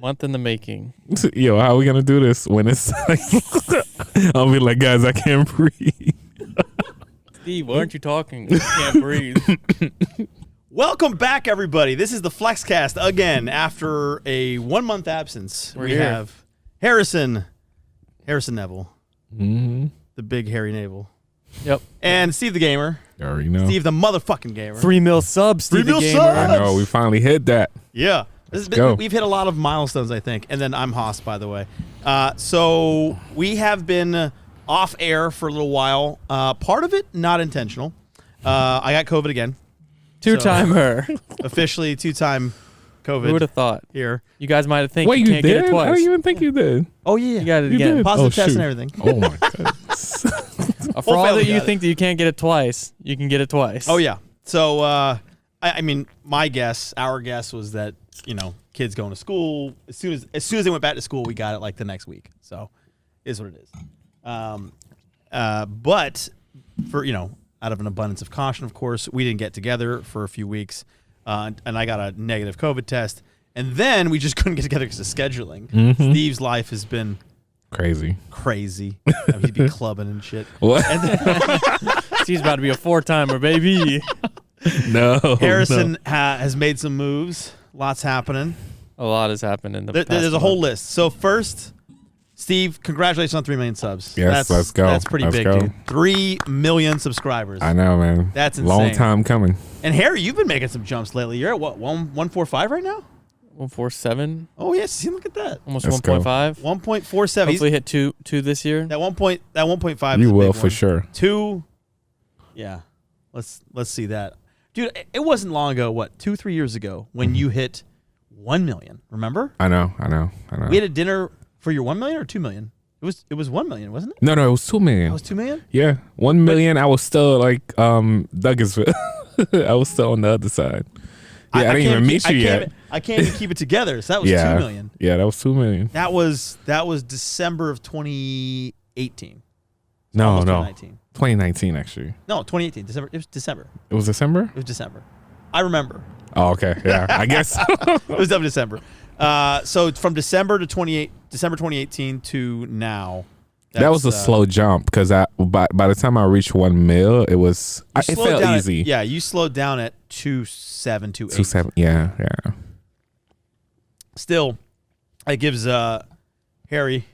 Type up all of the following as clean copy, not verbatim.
Month in the making. Yo, how are we gonna do this when it's like, I'll be like, guys, I can't breathe. Steve, why aren't you talking? You can't breathe. Welcome back, everybody. This is the FLEXCAST again. After a 1 month absence, we have Harrison Neville, the big hairy navel. Yep. And Steve the Gamer. You already know. Steve the motherfucking Gamer. 3 mil subs, Steve the Gamer. I know, we finally hit that. Yeah. We've hit a lot of milestones, I think. And then I'm Haas, by the way. So we have been off air for a little while. Part of it, not intentional. I got COVID again. Two-timer. So, officially two-time COVID. Who would have thought? Here. You guys might have think Wait, you can't did? get it twice. I didn't even think you did. Oh, yeah. You got it You again. did? Positive test shoot. and everything. Oh, my goodness. For all family that you got it. think that you can't get it twice, you can get it twice. Oh, yeah. So, I mean, our guess was that, kids going to school, as soon as they went back to school, we got it like the next week. So, is what it is. But for, out of an abundance of caution, of course, we didn't get together for a few weeks, and I got a negative COVID test, and then we just couldn't get together because of scheduling. Steve's life has been Crazy. He'd be clubbing and shit. What? Steve's about to be a 4-timer, baby. No. Harrison has made some moves. Lots happening. A lot has happened in the past There's a month. whole list. So first, Steve, congratulations on 3 million subs. Yes, let's go. That's pretty Let's big, go. dude. 3 million subscribers. I know, man. That's Long insane. time coming. And Harry, you've been making some jumps lately. You're at what, 145 right now? 147, Oh yes, see, look at that. almost Let's go. 1.5. 1.47. Hopefully hit two this year. That 1.5. You is a will big for one. sure. 2. Yeah, let's see that, dude. It wasn't long ago. What, 2-3 years ago when you hit 1 million? Remember? I know. We had a dinner for your 1 million or 2 million. It was 1 million, wasn't it? No, it was 2 million. That was 2 million. Yeah, 1 million. I was still like Douglasville. I was still on the other side. Yeah, I didn't even meet you yet. I can't even keep it together. So that was 2 million. Yeah, that was 2 million. That was December of 2018. No, Almost no. 2019. 2019 actually. No, 2018. December. It was December. It was December? It was December. I remember. Oh, okay. Yeah, I guess. It was definitely December. So from December 2018 to now. That was a slow jump because by the time I reached 1 mil, it was it slowed felt down easy. You slowed down at 2.7, 2.8. 2.7. Yeah. Still, it gives Harry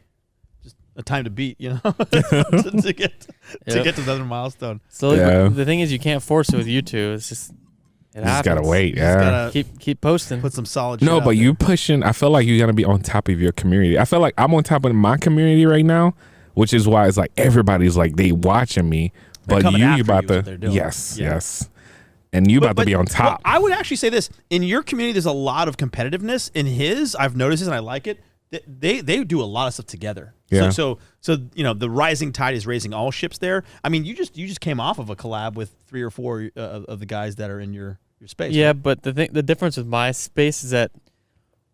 just a time to beat, to get to another milestone. So Yeah. the thing is, you can't force it with you two. It's just it You just happens. gotta wait. You just Yeah. gotta Keep posting. put some solid shit No, out but there. you pushing. I feel like you're gonna be on top of your community. I feel like I'm on top of my community right now, which is why it's like everybody's like they watching me, They're but coming you after about you is to what they're doing. yes, Yeah. yes, and you about to be on top. Well, I would actually say this. In your community, there's a lot of competitiveness. In his, I've noticed this and I like it. They do a lot of stuff together. Yeah. So the rising tide is raising all ships there. I mean, you just came off of a collab with 3 or 4 of the guys that are in your space. Yeah, right? but the difference with my space is that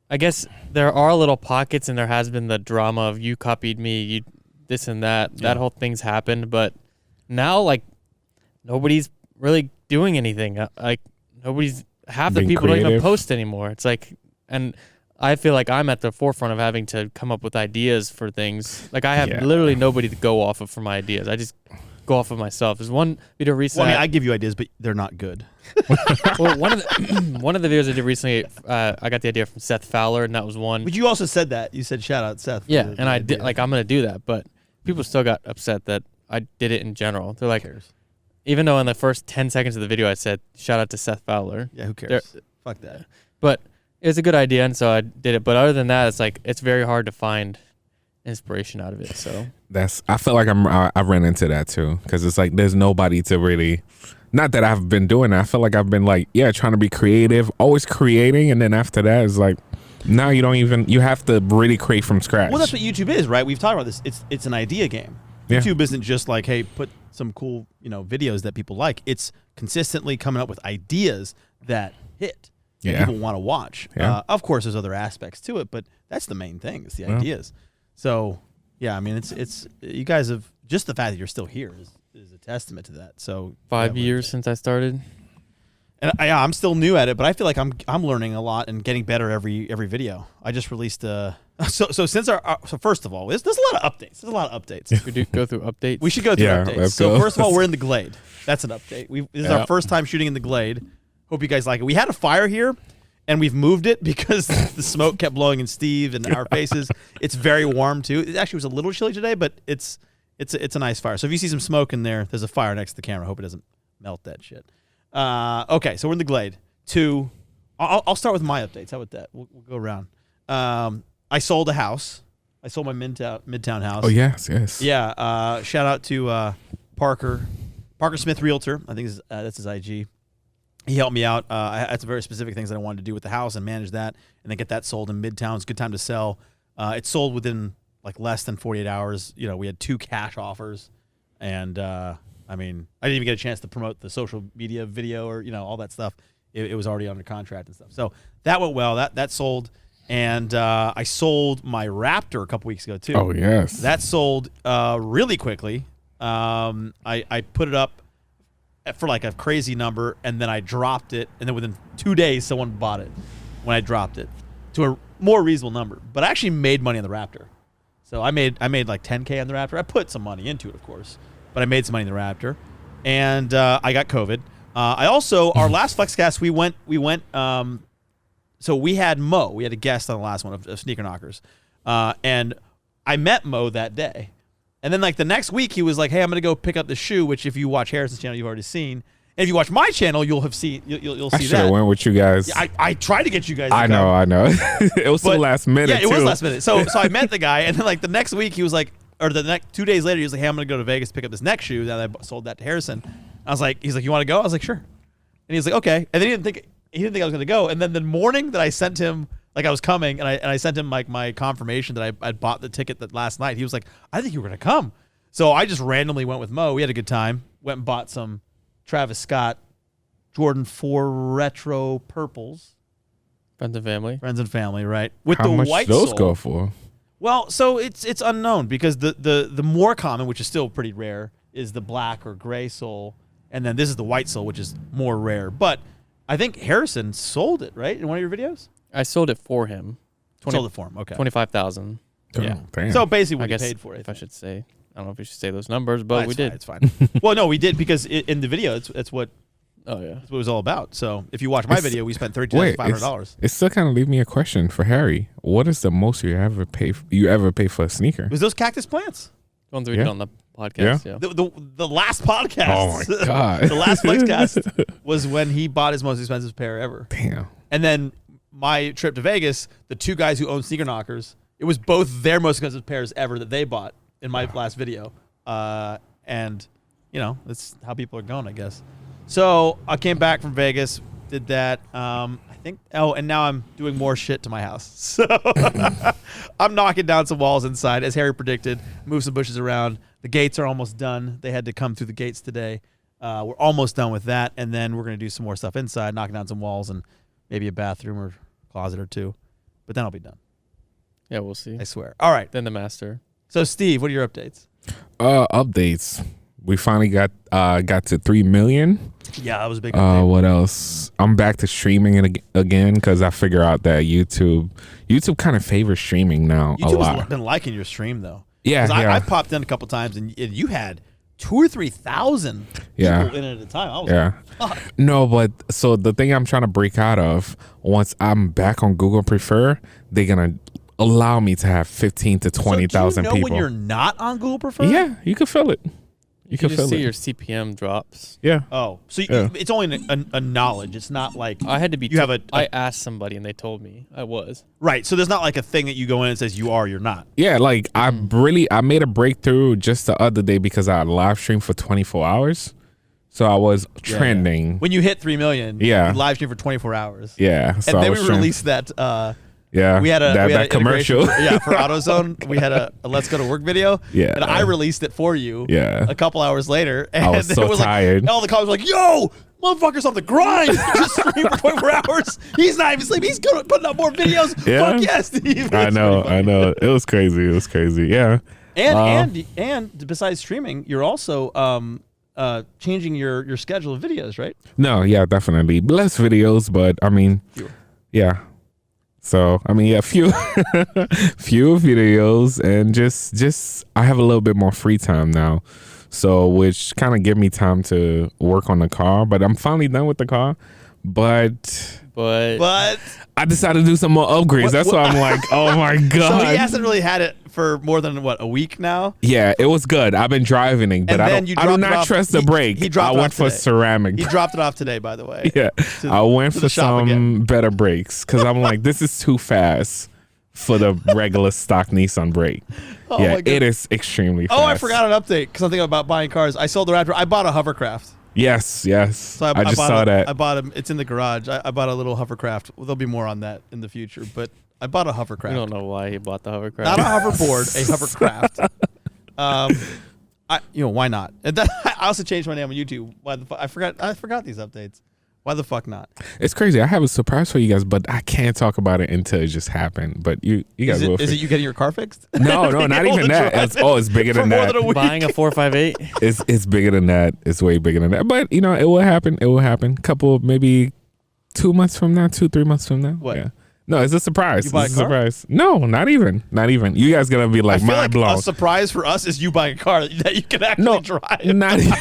I guess there are little pockets, and there has been the drama of you copied me, you this and that. Yeah. That whole thing's happened, but now like nobody's really doing anything. Like nobody's half the Being people don't even creative. post anymore. It's like, and I feel like I'm at the forefront of having to come up with ideas for things. Like I have Yeah. literally nobody to go off of for my ideas. I just go off of myself. There's one video recently. Well, I mean, I give you ideas, but they're not good. Well, one of the videos I did recently, I got the idea from Seth Fowler, and that was one. But you also said that. You said shout out Seth. Yeah, for the and I did idea. like I'm gonna do that, but people still got upset that I did it in general. They're like, Who cares? even though in the first 10 seconds of the video I said shout out to Seth Fowler, Yeah, who cares? Fuck that. but it was a good idea, and so I did it. But other than that, it's like it's very hard to find inspiration out of it. So I feel like I ran into that too because it's like there's nobody to really. Not that I've been doing that. I feel like I've been like trying to be creative, always creating, and then after that it's like now you have to really create from scratch. Well, that's what YouTube is, right? We've talked about this. It's an idea game. Yeah. YouTube isn't just like, hey, put some cool, videos that people like. It's consistently coming up with ideas that hit that Yeah. people want to watch. Yeah. Of course, there's other aspects to it, but that's the main thing. It's the ideas. So, yeah, I mean, it's you guys have just the fact that you're still here is a testament to that. So 5 years since I started. And I'm still new at it, but I feel like I'm learning a lot and getting better every video. I just released so first of all, there's a lot of updates. We do go through updates. We should go through updates. Let's So go. first of all, we're in the Glade. That's an update. This is our first time shooting in the Glade. Hope you guys like it. We had a fire here, and we've moved it because the smoke kept blowing in Steve and our faces. It's very warm too. It actually was a little chilly today, but it's a nice fire. So if you see some smoke in there, there's a fire next to the camera. Hope it doesn't melt that shit. Okay, so we're in the Glade. I'll start with my updates. How about that? We'll go around. I sold a house. I sold my Midtown house. Oh yes. Yeah. Shout out to Parker Smith Realtor. I think that's his IG. He helped me out. I had some very specific things that I wanted to do with the house and manage that, and then get that sold in Midtown. It's a good time to sell. It sold within like less than 48 hours. You know, we had 2 cash offers, and I didn't even get a chance to promote the social media video or all that stuff. It was already under contract and stuff. So that went well. That sold, and I sold my Raptor a couple weeks ago too. Oh yes. That sold really quickly. I put it up for like a crazy number, and then I dropped it, and then within 2 days, someone bought it when I dropped it to a more reasonable number. But I actually made money on the Raptor. So I made like $10K on the Raptor. I put some money into it, of course, but I made some money in the Raptor, and I got COVID. I also our last FlexCast we went. So we had Mo. We had a guest on the last one of Sneaker Knockers, and I met Mo that day. And then like the next week, he was like, "Hey, I'm gonna go pick up the shoe." Which, if you watch Harrison's channel, you've already seen. And if you watch my channel, you'll see I should have went with you guys. Yeah, I tried to get you guys. I know. It was the last minute. Yeah, it was too. last minute. So I met the guy, and then like the next week, he was like, or the next 2 days later, he was like, "Hey, I'm gonna go to Vegas to pick up this next shoe." That I sold that to Harrison. He's like, "You want to go?" I was like, "Sure." And he's like, "Okay." And then he didn't think I was gonna go. And then the morning that I sent him, like I was coming, and I sent him like my confirmation that I'd bought the ticket that last night. He was like, "I think you were gonna come." So I just randomly went with Mo. We had a good time. Went and bought some Travis Scott Jordan 4 Retro Purples. Friends and family, right? With How the much white those sole. go for? Well, so it's unknown because the more common, which is still pretty rare, is the black or gray sole, and then this is the white sole, which is more rare. But I think Harrison sold it, right, in one of your videos. I sold it for him. Sold it for him. Okay. 25,000. Yeah. Damn. So basically, what I you guess paid for it. if I should say, I don't know if we should say those numbers, but we did. It's fine. Well, no, we did because in the video, it's what. Oh yeah. That's what it was all about. So if you watch my video, we spent $32,500. It still kind of leave me a question for Harry. What is the most you ever pay for a sneaker? It was those cactus plants. The ones we did on the podcast. Yeah. The last podcast. Oh my god. The last FlexCast was when he bought his most expensive pair ever. Damn. And then my trip to Vegas, the 2 guys who own Sneaker Knockers, it was both their most expensive pairs ever that they bought in my last video. And that's how people are going, I guess. So I came back from Vegas, did that. I think. Oh, and now I'm doing more shit to my house. So I'm knocking down some walls inside, as Harry predicted. Move some bushes around. The gates are almost done. They had to come through the gates today. We're almost done with that, and then we're gonna do some more stuff inside, knocking down some walls and maybe a bathroom or closet or 2. But then I'll be done. Yeah, we'll see. I swear. All right. Then the master. So Steve, what are your updates? Updates. We finally got to 3 million. Yeah, that was a big update. What else? I'm back to streaming it again because I figure out that YouTube kind of favors streaming now a lot. YouTube's been liking your stream though. Yeah, I popped in a couple times and you had 2,000 or 3,000 people in it at a time. I was like, no, but so the thing I'm trying to break out of, once I'm back on Google Prefer, they're gonna allow me to have 15 to 20,000 people. When you're not on Google Prefer? Yeah, you can feel it. You can just feel see it. your CPM drops. Yeah. Oh, so it's only a knowledge. It's not like I had to be. You have a I asked somebody and they told me I was. Right. So there's not like a thing that you go in and says you are, you're not. Yeah, like I made a breakthrough just the other day because I live streamed for 24 hours. So I was trending. When you hit 3 million, you live stream for 24 hours. Yeah. So and then we released that. Yeah, we had that commercial. For AutoZone, we had a Let's Go to Work video. Yeah, and I released it for you. Yeah, a couple hours later, and I was so tired. Like, all the comments were like, "Yo, motherfucker's on the grind. Just stream for 24 hours. He's not even sleeping. He's putting up more videos. Yeah. Fuck yes, Steve." I know. It was crazy. Yeah. And besides streaming, you're also changing your schedule of videos, right? No, yeah, definitely less videos, but I mean, yeah. So I mean, yeah, few videos, and just I have a little bit more free time now, so which kind of give me time to work on the car. But I'm finally done with the car, but I decided to do some more upgrades. That's why I'm like, oh my god. So he hasn't really had it for more than a week now. Yeah, it was good. I've been driving it, but I do not trust the brake. I went for ceramic. He dropped it off today, by the way. Yeah, I went for some better brakes because I'm like, this is too fast for the regular stock Nissan brake. Oh yeah, it is extremely fast. Oh, I forgot an update because I'm thinking about buying cars. I sold the Raptor. I bought a hovercraft. Yes. So I just saw that. I bought it's in the garage. I bought a little hovercraft. Well, there'll be more on that in the future, but I bought a hovercraft. I don't know why he bought the hovercraft. Not a hoverboard, a hovercraft. Why not? And I also changed my name on YouTube. Why the fuck? I forgot these updates. Why the fuck not? It's crazy. I have a surprise for you guys, but I can't talk about it until it just happened. But you guys will. Is it you getting your car fixed? No, not even that. It's bigger than that. Buying a 458. It's bigger than that. It's way bigger than that. But it will happen. It will happen. Couple, maybe 2 months from now, 2-3 months from now. What? Yeah. No, it's a surprise. You buy a car? Surprise. No, not even. You guys gonna be like mind blown. A surprise for us is you buying a car that you can actually drive. Not even.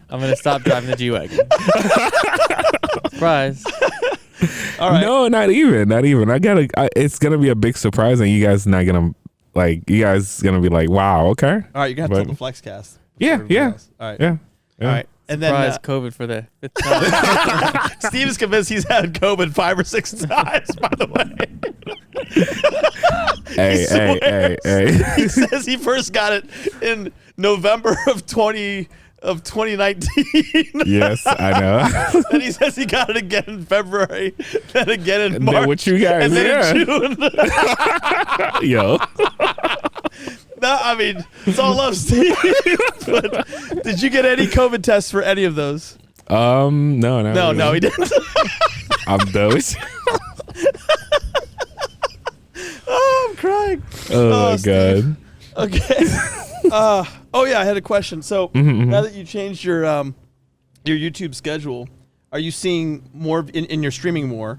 I'm gonna stop driving the G-Wagon. Surprise. All right. No, not even. It's gonna be a big surprise, and you guys not gonna like. You guys gonna be like, wow, okay. All right, you're gonna have to tell the FLEXCAST. Yeah. All right. Yeah. All right. And Surprise, then COVID for the 5th time. Steve is convinced he's had COVID 5 or 6 times, by the way. Hey. He says he first got it in November of 2019. Yes, I know. And he says he got it again in February, then again in March. Then with you guys, and then in June. Yo. No, I mean, it's all love, Steve. But did you get any COVID tests for any of those? No, he didn't. I'm dosed. Oh, I'm crying. Oh my god. Okay. I had a question. So now that you changed your YouTube schedule, are you seeing more in your streaming more?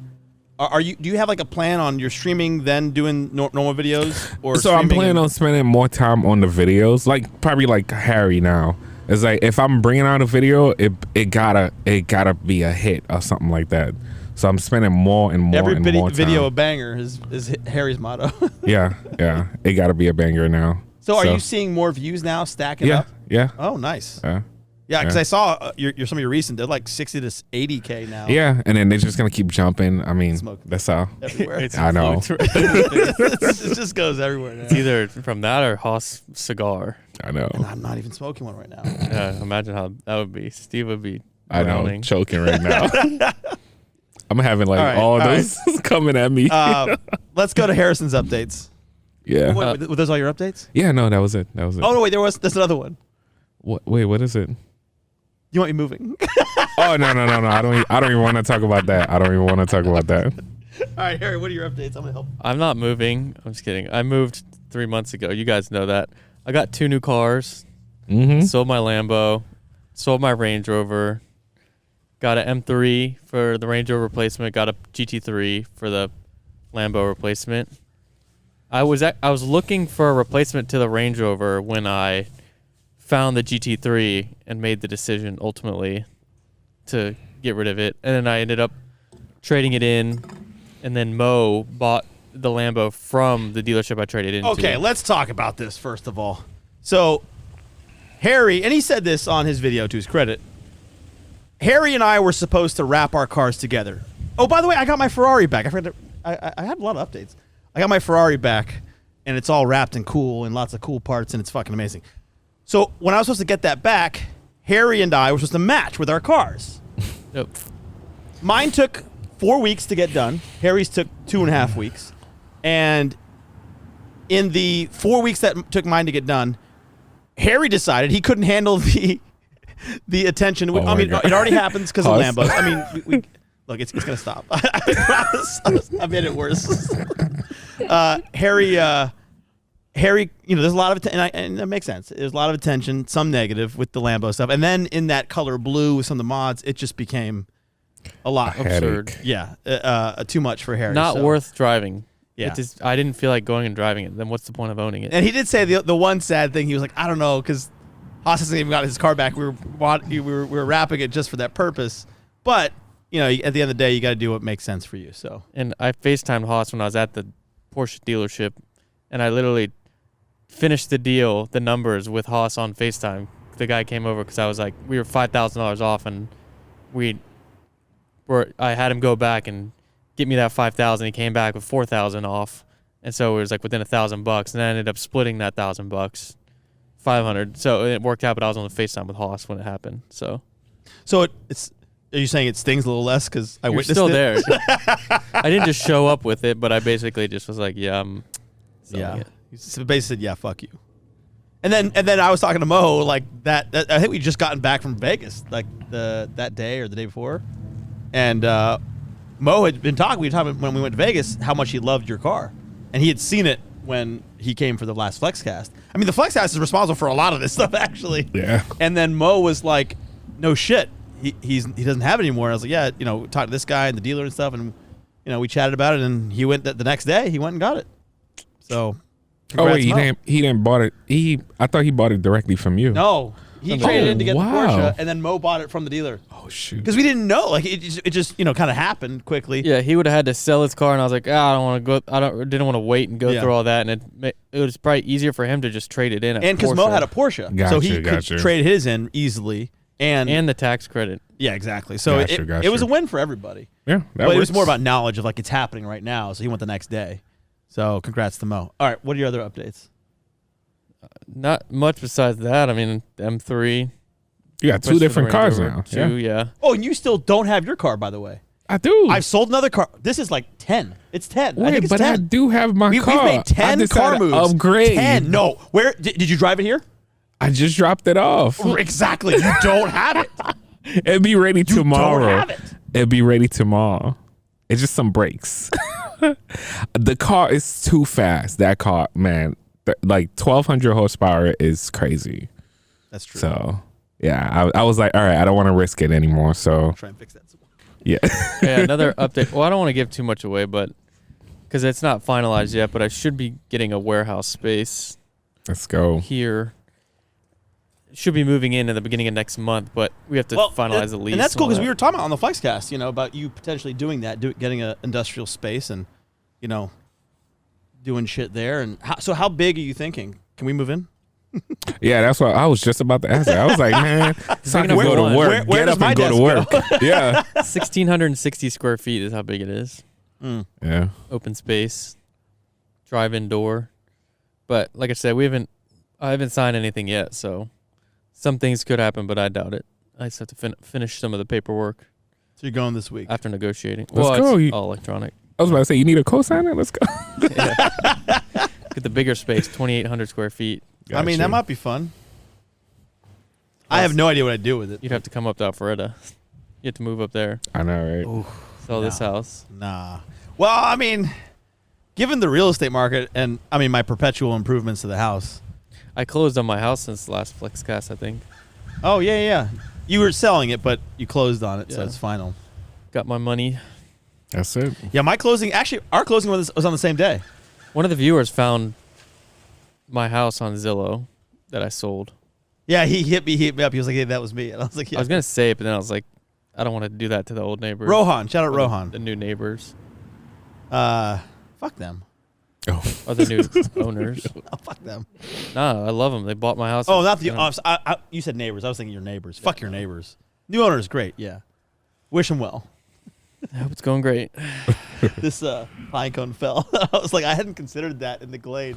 Do you have like a plan on your streaming then doing normal videos, or so I'm planning on spending more time on the videos, like probably like Harry now. It's like if I'm bringing out a video, it gotta be a hit or something like that. So I'm spending more and more and more time. Video a banger is Harry's motto. Yeah, it gotta be a banger now. So are you seeing more views now stacking up? Yeah. Oh, nice. Yeah, because I saw some of your recent, they're like 60 to 80K now. Yeah, and then they're just gonna keep jumping. I mean, that's how. Everywhere. I know. It just goes everywhere now. It's either from that or Haas cigar. I know. And I'm not even smoking one right now. Yeah, imagine how that would be. Steve would be. I know, choking right now. I'm having like all those coming at me. Let's go to Harrison's updates. Yeah. Were those all your updates? Yeah, no, that was it. Oh no, wait, there's another one. Wait, what is it? You want me moving? Oh no! I don't even want to talk about that. All right, Harry, what are your updates? I'm gonna help. I'm not moving. I'm just kidding. I moved 3 months ago. You guys know that. I got 2 new cars. Sold my Lambo. Sold my Range Rover. Got an M3 for the Range Rover replacement. Got a GT3 for the Lambo replacement. I was looking for a replacement to the Range Rover when I found the GT3 and made the decision ultimately to get rid of it. And then I ended up trading it in, and then Mo bought the Lambo from the dealership I traded into. Okay, let's talk about this first of all. So Harry, and he said this on his video to his credit, Harry and I were supposed to wrap our cars together. Oh, by the way, I got my Ferrari back. I forgot I had a lot of updates. I got my Ferrari back, and it's all wrapped and cool and lots of cool parts, and it's fucking amazing. So when I was supposed to get that back, Harry and I were supposed to match with our cars. Yep. Mine took 4 weeks to get done. Harry's took 2.5 weeks. And in the 4 weeks that took mine to get done, Harry decided he couldn't handle the attention. Oh I mean, God. It already happens because of Lambos. I mean, look, it's going to stop. I promise. I made it worse. Harry Harry, there's a lot of and that makes sense. There's a lot of attention, some negative with the Lambo stuff, and then in that color blue with some of the mods, it just became a lot absurd. Yeah, too much for Harry. Not worth driving. Yeah, I didn't feel like going and driving it. Then what's the point of owning it? And he did say the one sad thing. He was like, I don't know, because Haas hasn't even got his car back. We were wrapping it just for that purpose. But at the end of the day, you got to do what makes sense for you. So. And I FaceTimed Haas when I was at the Porsche dealership, and I literally finished the numbers with Haas on FaceTime. The guy came over because I was like, we were $5,000 off, and I had him go back and get me that $5,000. He came back with $4,000 off, and so it was like within $1,000, and I ended up splitting that $1,000, $500. So it worked out, but I was on the FaceTime with Haas when it happened. So it's. Are you saying it stings a little less because I witnessed still it? There. I didn't just show up with it, but I basically just was like, yeah, I'm selling it. So basically said, yeah, fuck you. And then I was talking to Mo like that. I think we just gotten back from Vegas like that day or the day before, and Mo had been talking. We were talking when we went to Vegas how much he loved your car, and he had seen it when he came for the last FlexCast. I mean, the FlexCast is responsible for a lot of this stuff actually. Yeah. And then Mo was like, no shit. He doesn't have it anymore. And I was like, yeah, talked to this guy and the dealer and stuff, and we chatted about it. And he went the next day. He went and got it. So, wait, he didn't bought it. I thought he bought it directly from you. No, he traded in to get the wow. Porsche, and then Mo bought it from the dealer. Oh shoot! Because we didn't know, like it just kind of happened quickly. Yeah, he would have had to sell his car, and I was like, I don't want to go. Didn't want to wait and go through all that, and it was probably easier for him to just trade it in. And because Mo had a Porsche, so he could trade his in easily. And the tax credit. Yeah, exactly. So it was a win for everybody. Yeah, but it was more about knowledge of like it's happening right now. So he went the next day. So congrats to Mo. All right, what are your other updates? Not much besides that. I mean, M3. You got two different cars now. Yeah. Oh, and you still don't have your car, by the way. I do. I've sold another car. This is like 10. It's 10. Wait, I think it's but 10. I do have my car. We've made 10 car moves. Upgrade. 10. No. Where did you drive it here? I just dropped it off. Exactly. You don't have it. It'll be ready tomorrow. You don't have it. It'll be ready tomorrow. It's just some brakes. The car is too fast. That car, man, like 1,200 horsepower is crazy. That's true. So, yeah, I was like, all right, I don't want to risk it anymore. So try and fix that some more. Yeah. Yeah, another update. Well, I don't want to give too much away, but because it's not finalized yet, but I should be getting a warehouse space. Let's go. Here. Should be moving in at the beginning of next month, but we have to finalize the lease. And that's cool because we were talking about on the FlexCast, about you potentially doing that, getting an industrial space and, doing shit there. And so how big are you thinking? Can we move in? Yeah, that's what I was just about to ask. I was like, man, so I can go to work. Where Get up and go to work. Yeah. 1,660 square feet is how big it is. Yeah. Open space, drive-in door. But like I said, I haven't signed anything yet, so some things could happen, but I doubt it. I just have to finish some of the paperwork. So you're going this week? After negotiating. Let's go. It's all electronic. I was about to say, you need a cosigner? Let's go. Get the bigger space, 2,800 square feet. Gotcha. I mean, that might be fun. I have no idea what I'd do with it. You'd have to come up to Alpharetta. You have to move up there. I know, right? Ooh, Sell this house. Nah. Well, I mean, given the real estate market and, my perpetual improvements to the house. I closed on my house since the last FlexCast, I think. Oh, yeah. You were selling it, but you closed on it, so it's final. Got my money. That's it. Yeah, my closing, actually, our closing was on the same day. One of the viewers found my house on Zillow that I sold. Yeah, he hit me up. He was like, hey, that was me. And I was like, yeah. I was going to say it, but then I was like, I don't want to do that to the old neighbors. Rohan. Shout out Rohan. The new neighbors. Fuck them. Oh. Or the new owners. Oh, fuck them. No, I love them. They bought my house. Oh, not the you said neighbors. I was thinking your neighbors. Fuck your neighbors. New owner is great. Yeah. Wish them well. I hope it's going great. This pine cone fell. I was like, I hadn't considered that in the Glade.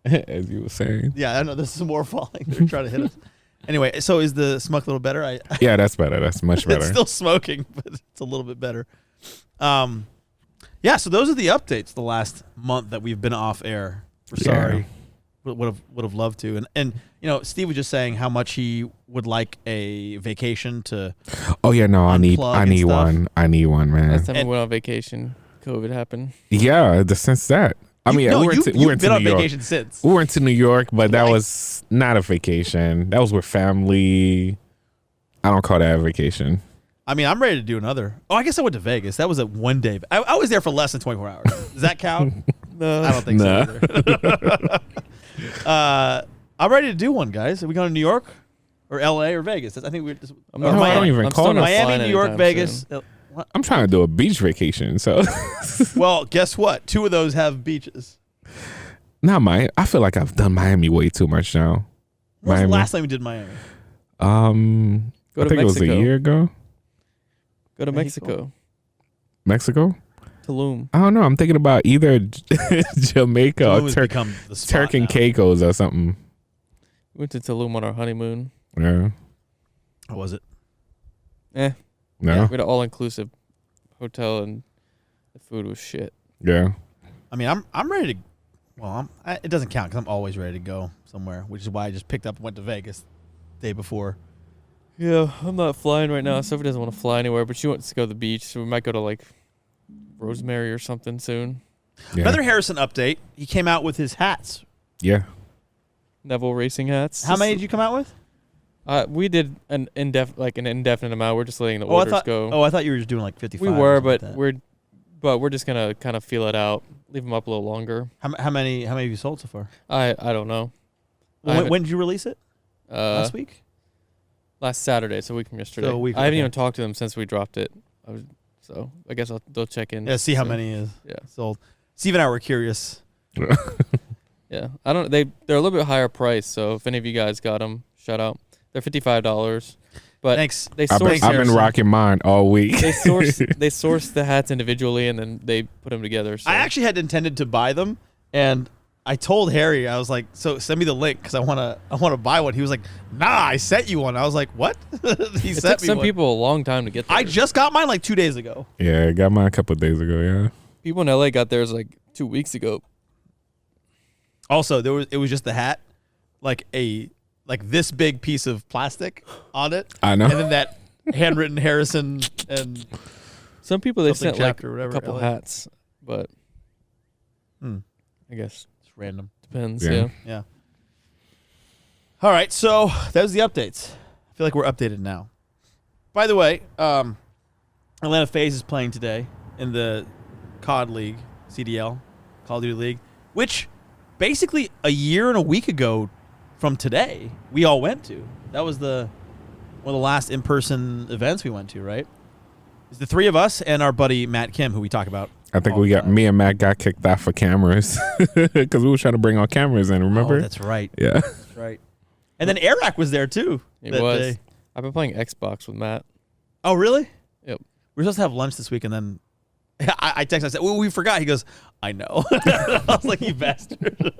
As you were saying. Yeah, I know. There's some more falling. They're trying to hit us. Anyway, so is the smoke a little better? Yeah, that's better. That's much better. It's still smoking, but it's a little bit better. Yeah, so those are the updates the last month that we've been off air. We're sorry. Would have loved to. And Steve was just saying how much he would like a vacation to. Oh yeah, no, I need one. I need one, man. Last time we went on vacation, COVID happened. Yeah, since that. I mean, no, we went you've to been on New York. vacation since. We went to New York, but that Right. was not a vacation. That was with family. I don't call that a vacation. I mean, I'm ready to do another. Oh, I guess I went to Vegas. That was a one day. I was there for less than 24 hours. Does that count? No. I don't think No. so either. I'm ready to do one, guys. Are we going to New York or LA or Vegas? I think we're just. I'm No, not I don't flying- even I'm call still it. not Miami, flying New York, anytime Vegas. soon. What? I'm trying to do a beach vacation, so Well, guess what? 2 of those have beaches. not Miami. I feel like I've done Miami way too much now. When was the Miami. last time we did Miami? Go I to think it was a Mexico. year ago. Go to Mexico. Mexico. Mexico? Tulum. I don't know. I'm thinking about either Jamaica Tulum or has become the spot Turk and now. Caicos or something. We went to Tulum on our honeymoon. Yeah. How was it? Eh. No. We had an all-inclusive hotel, and the food was shit. Yeah. I mean, I'm ready to. Well, it doesn't count because I'm always ready to go somewhere, which is why I just picked up and went to Vegas the day before. Yeah, I'm not flying right now. Sophie doesn't want to fly anywhere, but she wants to go to the beach, so we might go to like Rosemary or something soon. Yeah. Another Harrison update. He came out with his hats. Yeah. Neville racing hats. How many did you come out with? We did an indefinite amount. We're just letting the Oh, I orders thought. go. Oh, I thought you were just doing like 55. we or were, something like but that. we're just gonna kind of feel it out, leave them up a little longer. How many have you sold so far? I don't know. When did you release it? Last week. Last Saturday, so a week from yesterday. So a week, I haven't okay. even talked to them since we dropped it. So I guess they'll check in. Yeah. See how soon. many is Yeah. sold. Steve and I were curious. Yeah, I don't. They're a little bit higher price. So if any of you guys got them, shout out. They're $55, but Thanks. they I've source. been rocking mine all week. They source the hats individually, and then they put them together. So. I actually had intended to buy them, and I told Harry, I was like, "So send me the link because I wanna buy one." He was like, "Nah, I sent you one." I was like, "What?" He it sent took me some one. people a long time to get there. I just got mine like 2 days ago. Yeah, I got mine a couple of days ago, yeah. People in LA got theirs like 2 weeks ago. Also, it was just the hat, like this big piece of plastic on it, I know. and then that handwritten Harrison and Some people they Something sent like chapter or whatever, a couple LA. hats, but Hmm. I guess it's random. depends. Yeah. Yeah. Yeah. All right, so that was the updates. I feel like we're updated now. By the way, Atlanta FaZe is playing today in the COD League, CDL, Call of Duty League, which basically a year and a week ago from today we all went to. That was one of the last in-person events we went to, right? It's the 3 of us and our buddy Matt Kim, who we talk about. I think all we the got time. me and Matt got kicked off for cameras because we were trying to bring our cameras in. Remember? Oh, that's right. Yeah. That's right. And then Eric was there too. It that was. day. I've been playing Xbox with Matt. Oh, really? Yep. We were supposed to have lunch this week, and then I texted. I said, "Well, we forgot." He goes, "I know." I was like, "You bastard!"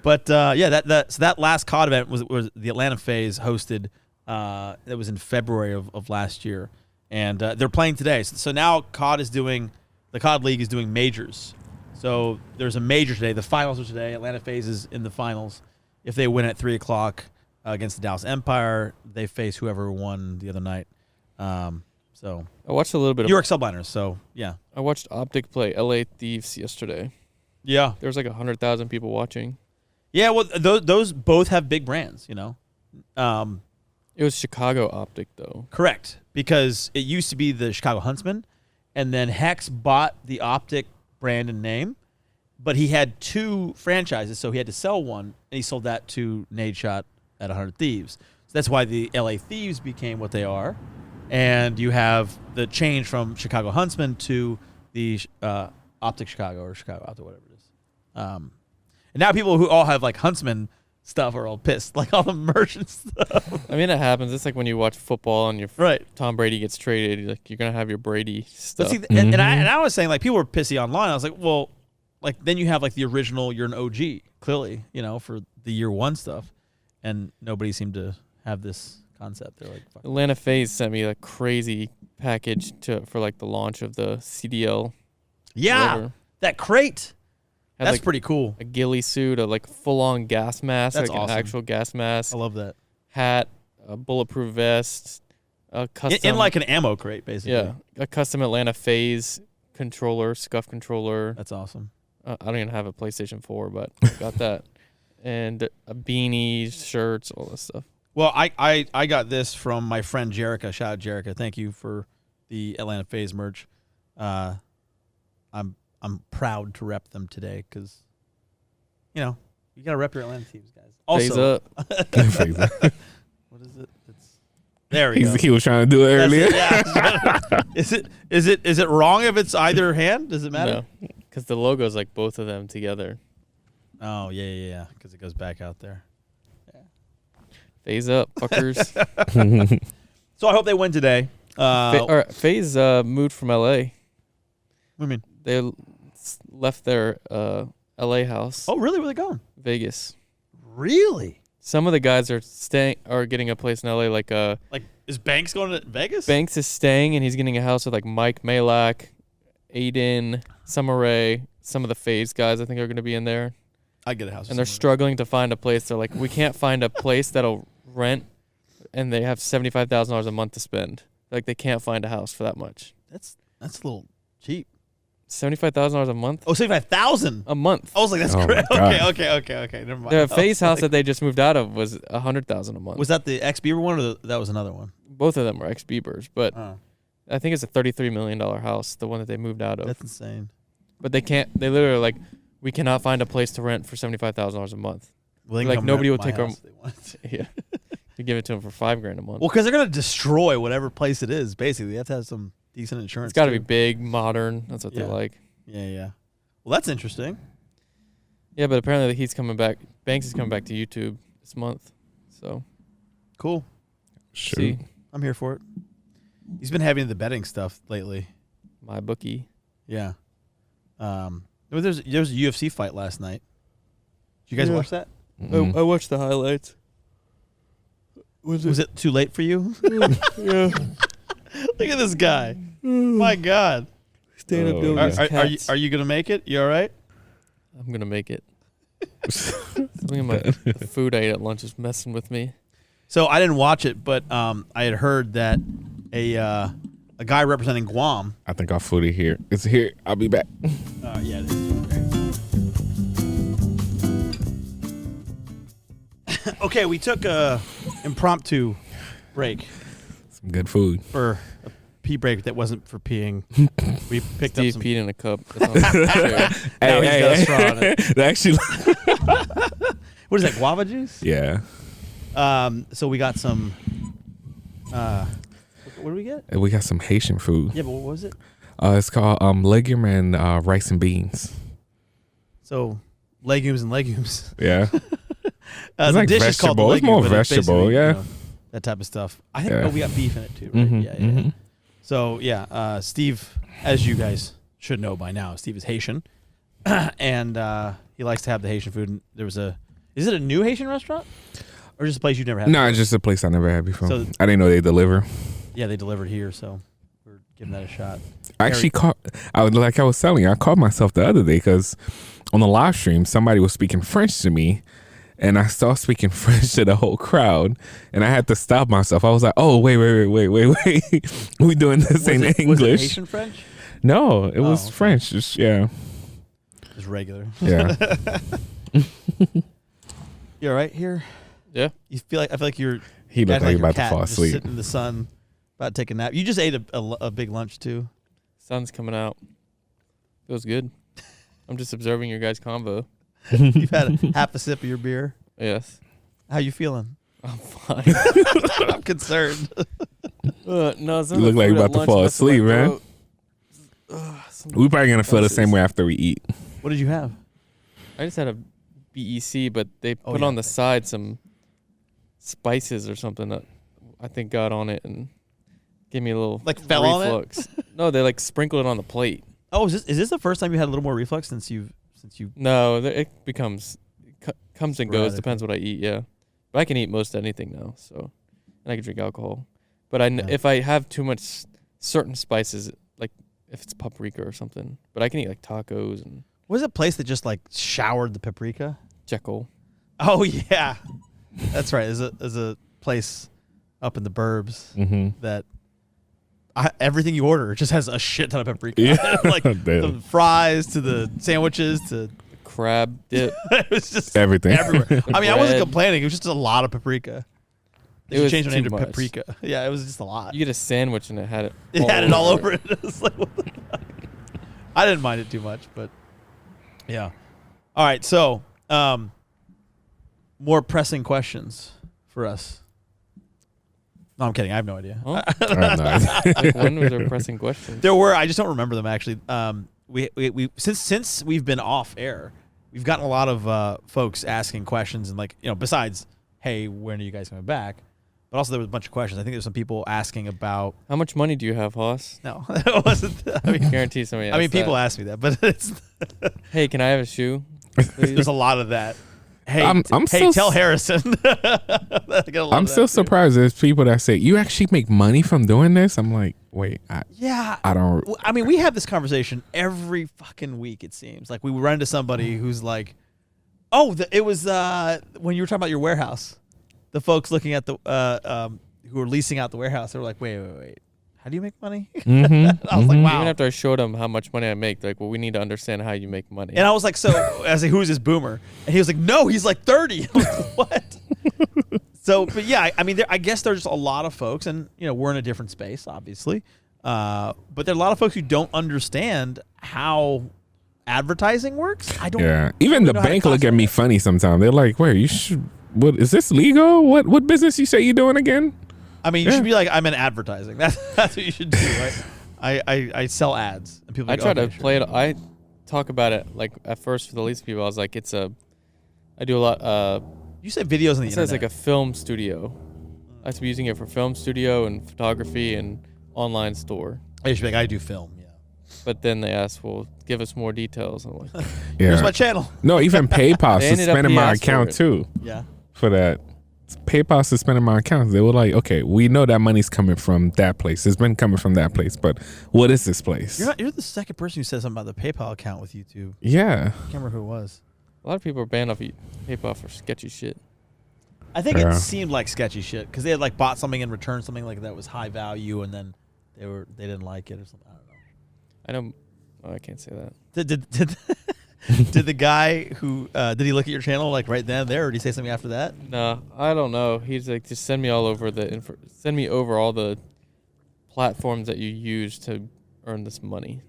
But yeah, that last COD event was the Atlanta FaZe hosted. That was in February of last year, and they're playing today. So now the COD League is doing majors. So there's a major today. The finals are today. Atlanta FaZe is in the finals. If they win at 3:00 against the Dallas Empire, they face whoever won the other night. So I watched a little bit New York Subliners. So yeah, I watched Optic play LA Thieves yesterday. yeah, There was like 100,000 people watching. yeah. Well, those both have big brands, you know. It was Chicago Optic though. Correct, because it used to be the Chicago Huntsman, and then Hex bought the Optic brand and name, but he had 2 franchises, so he had to sell one, and he sold that to Nade Shot at 100 Thieves. So that's why the LA Thieves became what they are, and you have the change from Chicago Huntsman to the Optic Chicago or Chicago Optic, whatever it is. And now people who all have like Huntsman stuff are all pissed, like all the merch and stuff. I mean, it happens. It's like when you watch football and Right. Tom Brady gets traded. Like you're gonna have your Brady stuff. But see, and I was saying like people were pissy online. I was like, well, like then you have like the original. You're an OG, clearly, you know, for the year 1 stuff, and nobody seemed to have this concept. They're like, fuck. Atlanta FaZe sent me a crazy package for like the launch of the CDL. Yeah, whatever. that crate. Had, That's like, pretty cool. a ghillie suit, a like full-on gas mask, That's like awesome. an actual gas mask, I love that. hat, a bulletproof vest, a custom In like an ammo crate, basically. yeah, a custom Atlanta FaZe controller, scuff controller. That's awesome. I don't even have a PlayStation 4, but I got that. And beanies, shirts, all this stuff. Well, I got this from my friend Jerica. Shout out Jerica. Thank you for the Atlanta FaZe merch. I'm proud to rep them today because, you know, you gotta rep your Atlanta teams, guys. Also, FaZe up. What is it? There we go. He was trying to do it earlier. Is it wrong if it's either hand? Does it matter? No, because the logo's like both of them together. Oh yeah. Because it goes back out there. Yeah. FaZe up, fuckers. So I hope they win today. FaZe moved from LA. What do you mean? They left their LA house. Oh, really? Where are they going? Vegas. Really? Some of the guys are getting a place in LA. Like is Banks going to Vegas? Banks is staying, and he's getting a house with like Mike Malak, Aiden, Summer Rae. Some of the FaZe guys I think are going to be in there. I get a house. And they're struggling to find a place. They're like, we can't find a place that'll rent, and they have $75,000 a month to spend. Like they can't find a house for that much. That's a little cheap. $75,000 a month? Oh, 75,000 a month. I was like, that's great. Okay. Never mind. The FaZe house that they just moved out of was $100,000 a month. Was that the ex Bieber one, or that was another one? Both of them were ex Biebers, but I think it's a $33 million house, the one that they moved out of. That's insane. But they can't. They literally like, we cannot find a place to rent for $75,000 a month. Well, like nobody will take them. Yeah, you give it to them for $5,000 a month. Well, because they're gonna destroy whatever place it is. Basically, they have to have some decent insurance. It's got to be big, modern. That's what they like. Yeah. Well, that's interesting. Yeah, but apparently he's coming back. Banks is coming back to YouTube this month. So cool. Sure. See, I'm here for it. He's been having the betting stuff lately. My bookie. Yeah. There's a UFC fight last night. Did you guys watch that? I watched the highlights. Was it too late for you? Yeah. Look at this guy. My God. Stand up doing these cats. Are you gonna make it? You all right? I'm gonna make it. Something in the food I ate at lunch is messing with me. So I didn't watch it, but I had heard that a guy representing Guam. I think our foodie here. It's here. I'll be back. Yeah. It is. Okay, we took a impromptu break Some good food. for a pee break that wasn't for peeing. We picked Steve up some. peed in a cup. That's Now he's got a straw in it. Actually, What is that? Guava juice? yeah. So we got some. What do we get? We got some Haitian food. Yeah, but what was it? It's called legume and rice and beans. So legumes and legumes. Yeah. The like dish is called the vegetable. It's legume, more but vegetable, basically, yeah. That type of stuff. I think Yeah. we got beef in it too, right? Mhm, Yeah. mhm. So yeah, Steve, as you guys should know by now, Steve is Haitian, and he likes to have the Haitian food. And there was is it a new Haitian restaurant, or just a place you've never had? No, it's just a place I never had before. So- I didn't know they deliver. Yeah, they delivered here, so we're giving that a shot. I actually caught. I was telling you, I caught myself the other day because on the live stream, somebody was speaking French to me, and I started speaking French to the whole crowd, and I had to stop myself. I was like, "Oh, wait, we doing this in Was English?" it Haitian French? No, it was okay. French. Just yeah. Just regular. Yeah. You all right here? Yeah. I feel like you're. He looked like he your about to cat, fall just asleep. sitting in the sun, about to take a nap. You just ate a big lunch too. Sun's coming out. Feels good. I'm just observing your guys' convo. You've had half a sip of your beer. Yes. How you feeling? I'm fine. I'm concerned. No, You look like you're about to fall asleep, man. We probably gonna feel the same way after we eat. What did you have? I just had a BEC, but they put yeah, on the side some spices or something that I think got on it and gave me a little Fell on it? reflux. No, they sprinkled it on the plate. Oh, is this the first time you had a little more reflux since you? No, it comes and goes. Sporadic. Depends what I eat. Yeah, but I can eat most anything now. So, and I can drink alcohol. But if I have too much certain spices, like if it's paprika or something, but I can eat like tacos and What was a place that just showered the paprika? Jekyll. Oh yeah, that's right. There's a place up in the burbs Mm-hmm. that everything you order just has a shit ton of paprika. Yeah. Like the fries to the sandwiches to crab dip. it was just Everything. everywhere. I mean, I wasn't Bread. complaining. It was just a lot of paprika. They It was changed my name too to much. paprika. Yeah, it was just a lot. You get a sandwich and it had it. It had it all over it. It was like, what the fuck? I didn't mind it too much, but yeah. All right, so more pressing questions for us. No, I'm kidding. I have no idea. Huh? Nice. When was there pressing questions? There were. I just don't remember them actually. We since we've been off air, we've gotten a lot of folks asking questions and like besides, hey, when are you guys coming back? But also there was a bunch of questions. I think there's some people asking about. How much money do you have, Hoss? No, it wasn't. I mean, Guarantee somebody. I mean, asked people that. ask me that, but it's Hey, can I have a shoe? there's a lot of that. Hey, I'm hey, still tell s- Harrison. I get a lot I'm of that, still too. surprised there's people that say, you actually make money from doing this? I'm like, wait, Yeah. I don't. I mean, we have this conversation every fucking week, it seems. Like, we run into somebody who's like, oh, it was when you were talking about your warehouse. The folks looking at the, who were leasing out the warehouse, they were like, wait. How do you make money? Mm-hmm. I was like, wow. Even after I showed them how much money I make, they're like, well, we need to understand how you make money. And I was like, so, I was like, who is this boomer? And he was like, no, he's like 30. I'm like, what? So, but yeah, I mean, I guess there's a lot of folks, and, we're in a different space, obviously. But there are a lot of folks who don't understand how advertising works. I don't. Yeah. Even I the don't know how to bank look at classify me it. funny sometimes. They're like, wait, you should. What is this legal? What business you say you're doing again? I mean, you should be like, I'm in advertising. That's what you should do, right? I sell ads, and people. I Go, try to okay, sure. play it. I talk about it like at first for the least people. I was like, I do a lot. You say videos on the It says internet. like a film studio. I have to be using it for film studio and photography and online store. You should be like, I do film. Yeah. But then they asked, well, give us more details. I'm like, Yeah. Here's my channel. No, even PayPal They ended up suspended he my asked for account it. too Yeah. for that. PayPal suspended my account. They were like, okay, we know that money's coming from that place. It's been coming from that place, but what is this place? You're the second person who said something about the PayPal account with YouTube. Yeah. I can't remember who it was. a lot of people are banned off PayPal for sketchy shit. I think Yeah. it seemed like sketchy shit because they had like bought something and returned something like that was high value, and then they didn't like it or something. I don't know. I can't say that. Did the guy who did he look at your channel like right then and there, or did he say something after that? No, I don't know. He's like, just send me all over send me over all the platforms that you use to earn this money.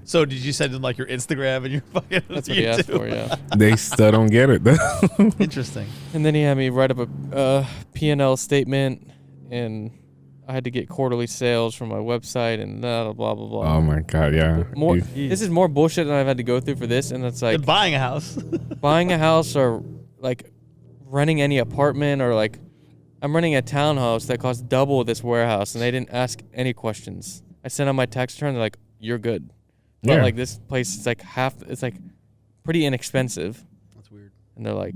So did you send him like your Instagram and your fucking That's what he asked for, yeah. They still don't get it. Interesting. And then he had me write up a P&L statement, and I had to get quarterly sales from my website and blah, blah, blah, blah. Oh my God, yeah. More. You- This is more bullshit than I've had to go through for this, and it's like And buying a house. buying a house or like renting any apartment, or like I'm renting a townhouse that costs double this warehouse, and they didn't ask any questions. I sent out my tax return, they're like, you're good. But Yeah. like this place is like it's like pretty inexpensive. That's weird. And they're like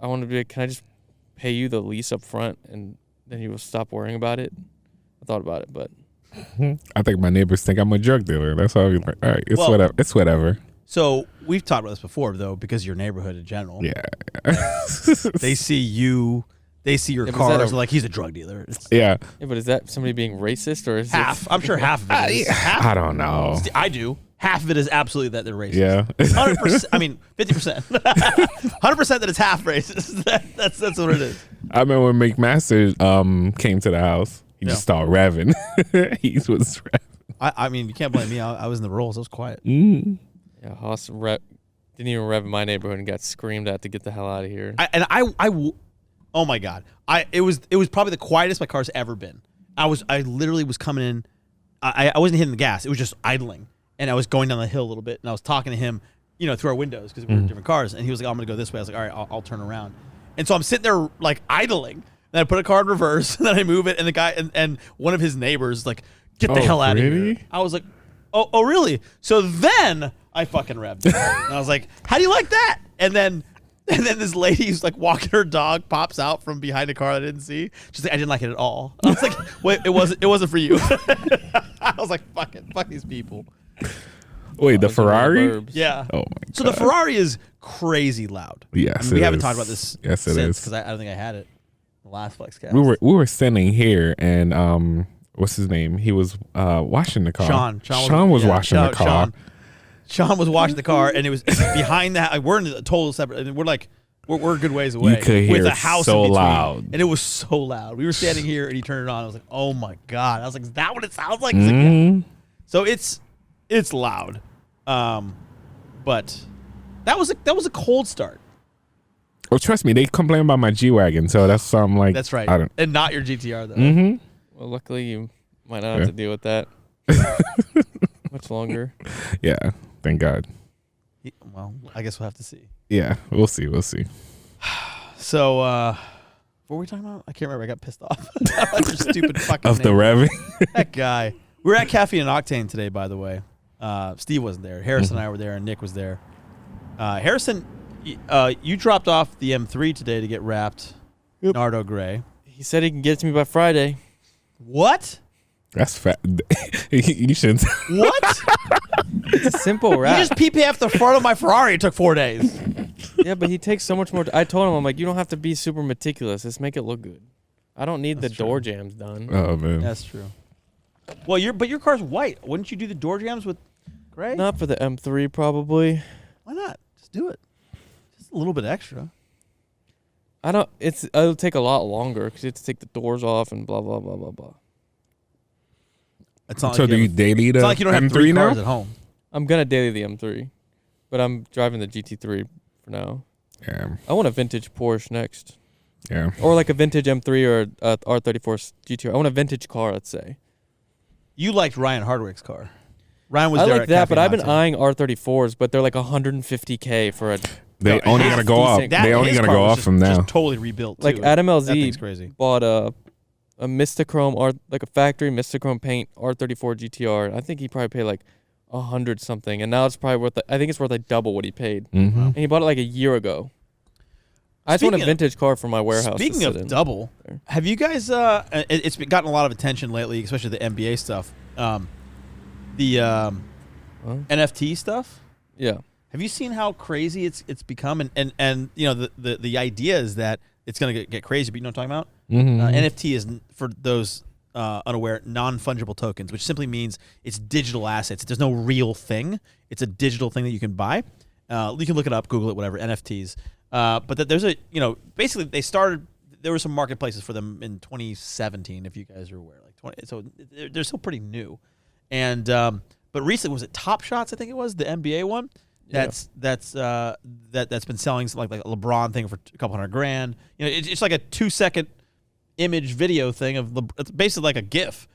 I want to be like, can I just pay you the lease up front and then you will stop worrying about it? I thought about it, but I think my neighbors think I'm a drug dealer. That's why I'm like, all right, it's Well- whatever. It's whatever. So we've talked about this before, though, because your neighborhood in general. Yeah. They see you. They see your Yeah, but is that cars. a- They're like, he's a drug dealer. It's Yeah. yeah, but is that somebody being racist, or is half. it I'm sure half of it is. Half, I don't know. I do. Half of it is absolutely that they're racist. Yeah. 100%. I mean, 50%. 100% that it's half racist. That's what it is. I remember when McMaster came to the house. He Yeah. just started revving. He was revving. I mean, you can't blame me. I was in the rolls. I was quiet. Mm. Yeah, Haas didn't even rev in my neighborhood and got screamed at to get the hell out of here. Oh my God. It was probably the quietest my car's ever been. I literally was coming in. I wasn't hitting the gas. It was just idling. And I was going down the hill a little bit, and I was talking to him, through our windows because we were in different cars. And he was like, oh, I'm going to go this way. I was like, all right, I'll turn around. And so I'm sitting there like idling. Then I put a car in reverse, and then I move it, and the guy and one of his neighbors like, get the Oh, hell out of really? here. I was like, oh, really? So then I fucking revved it. And I was like, how do you like that? And then this lady who's like walking her dog pops out from behind a car I didn't see. She's like, I didn't like it at all. I was like, wait, it wasn't for you. I was like, fuck these people. Wait, the Those are the Ferrari? burbs. Yeah. Oh my So God. the Ferrari is crazy loud. Yes, I mean, we it haven't is. talked about this Yes, it since is. because I don't think I had it The last FlexCast. We were standing here, and what's his name? He was washing the car. Sean was washing the car. Sean was washing the car, and it was behind that. We're in a total separate, and we're like, we're a good ways away. You could hear with a it house so in between, loud, and it was so loud. We were standing here, and he turned it on. I was like, oh my god! I was like, is that what it sounds like? He's like, yeah. So it's loud, but that was a cold start. Oh, trust me, they complain about my G-Wagon, so that's something like. That's right, and not your GTR though. Mm-hmm. Well, luckily you might not have to deal with that much longer. Yeah, thank God. Well, I guess we'll have to see. Yeah, we'll see. So, what were we talking about? I can't remember. I got pissed off about your stupid fucking of name. the revving. That guy. We were at Caffeine and Octane today, by the way. Steve wasn't there. Harrison and I were there, and Nick was there. Harrison, you dropped off the M3 today to get wrapped. Yep. Nardo Gray. He said he can get it to me by Friday. What? That's fat. You shouldn't. What? It's a simple wrap. You just PPF'd the front of my Ferrari. It took 4 days. Yeah, but he takes so much more. I told him, I'm like, you don't have to be super meticulous. Just make it look good. I don't need the door jams done. Oh man, that's true. Well, your car's white. Wouldn't you do the door jams with gray? Not for the M3, probably. Why not? Just do it. Just a little bit extra. It'll take a lot longer because you have to take the doors off and blah blah blah blah blah. It's not so like do you daily the it's not like you don't have M3 3 now? cars at home. I'm gonna daily the M3, but I'm driving the GT3 for now. Yeah. I want a vintage Porsche next. Yeah. Or like a vintage M3 or a R34 GT. I want a vintage car, let's say. You liked Ryan Hardwick's car. Ryan was I there like at that, Cafe but I've been Monte. eyeing R34s, but they're like $150K for a. They only gotta go up. They only gotta go up from now. Just totally rebuilt. Like too. Adam That thing's LZ crazy. bought a Mistachrome like a factory Mistachrome paint R34 GTR. I think he probably paid like 100 something, and now it's probably worth. I think it's worth like double what he paid. Mm-hmm. And he bought it like a year ago. I just want a vintage car for my warehouse. Speaking of double, have you guys? It's gotten a lot of attention lately, especially the NBA stuff. The NFT stuff. Yeah. Have you seen how crazy it's become? And you know the idea is that it's gonna get crazy. But you know what I'm talking about? NFT is, for those unaware, non-fungible tokens, which simply means it's digital assets. There's no real thing. It's a digital thing that you can buy. You can look it up, Google it, whatever. NFTs. But that there's basically they started. There were some marketplaces for them in 2017, if you guys are aware. So they're still pretty new. And but recently, was it Top Shots? I think it was the NBA one. That's been selling like a LeBron thing for a couple $100,000. You know, it's like a 2-second image video thing of it's basically like a GIF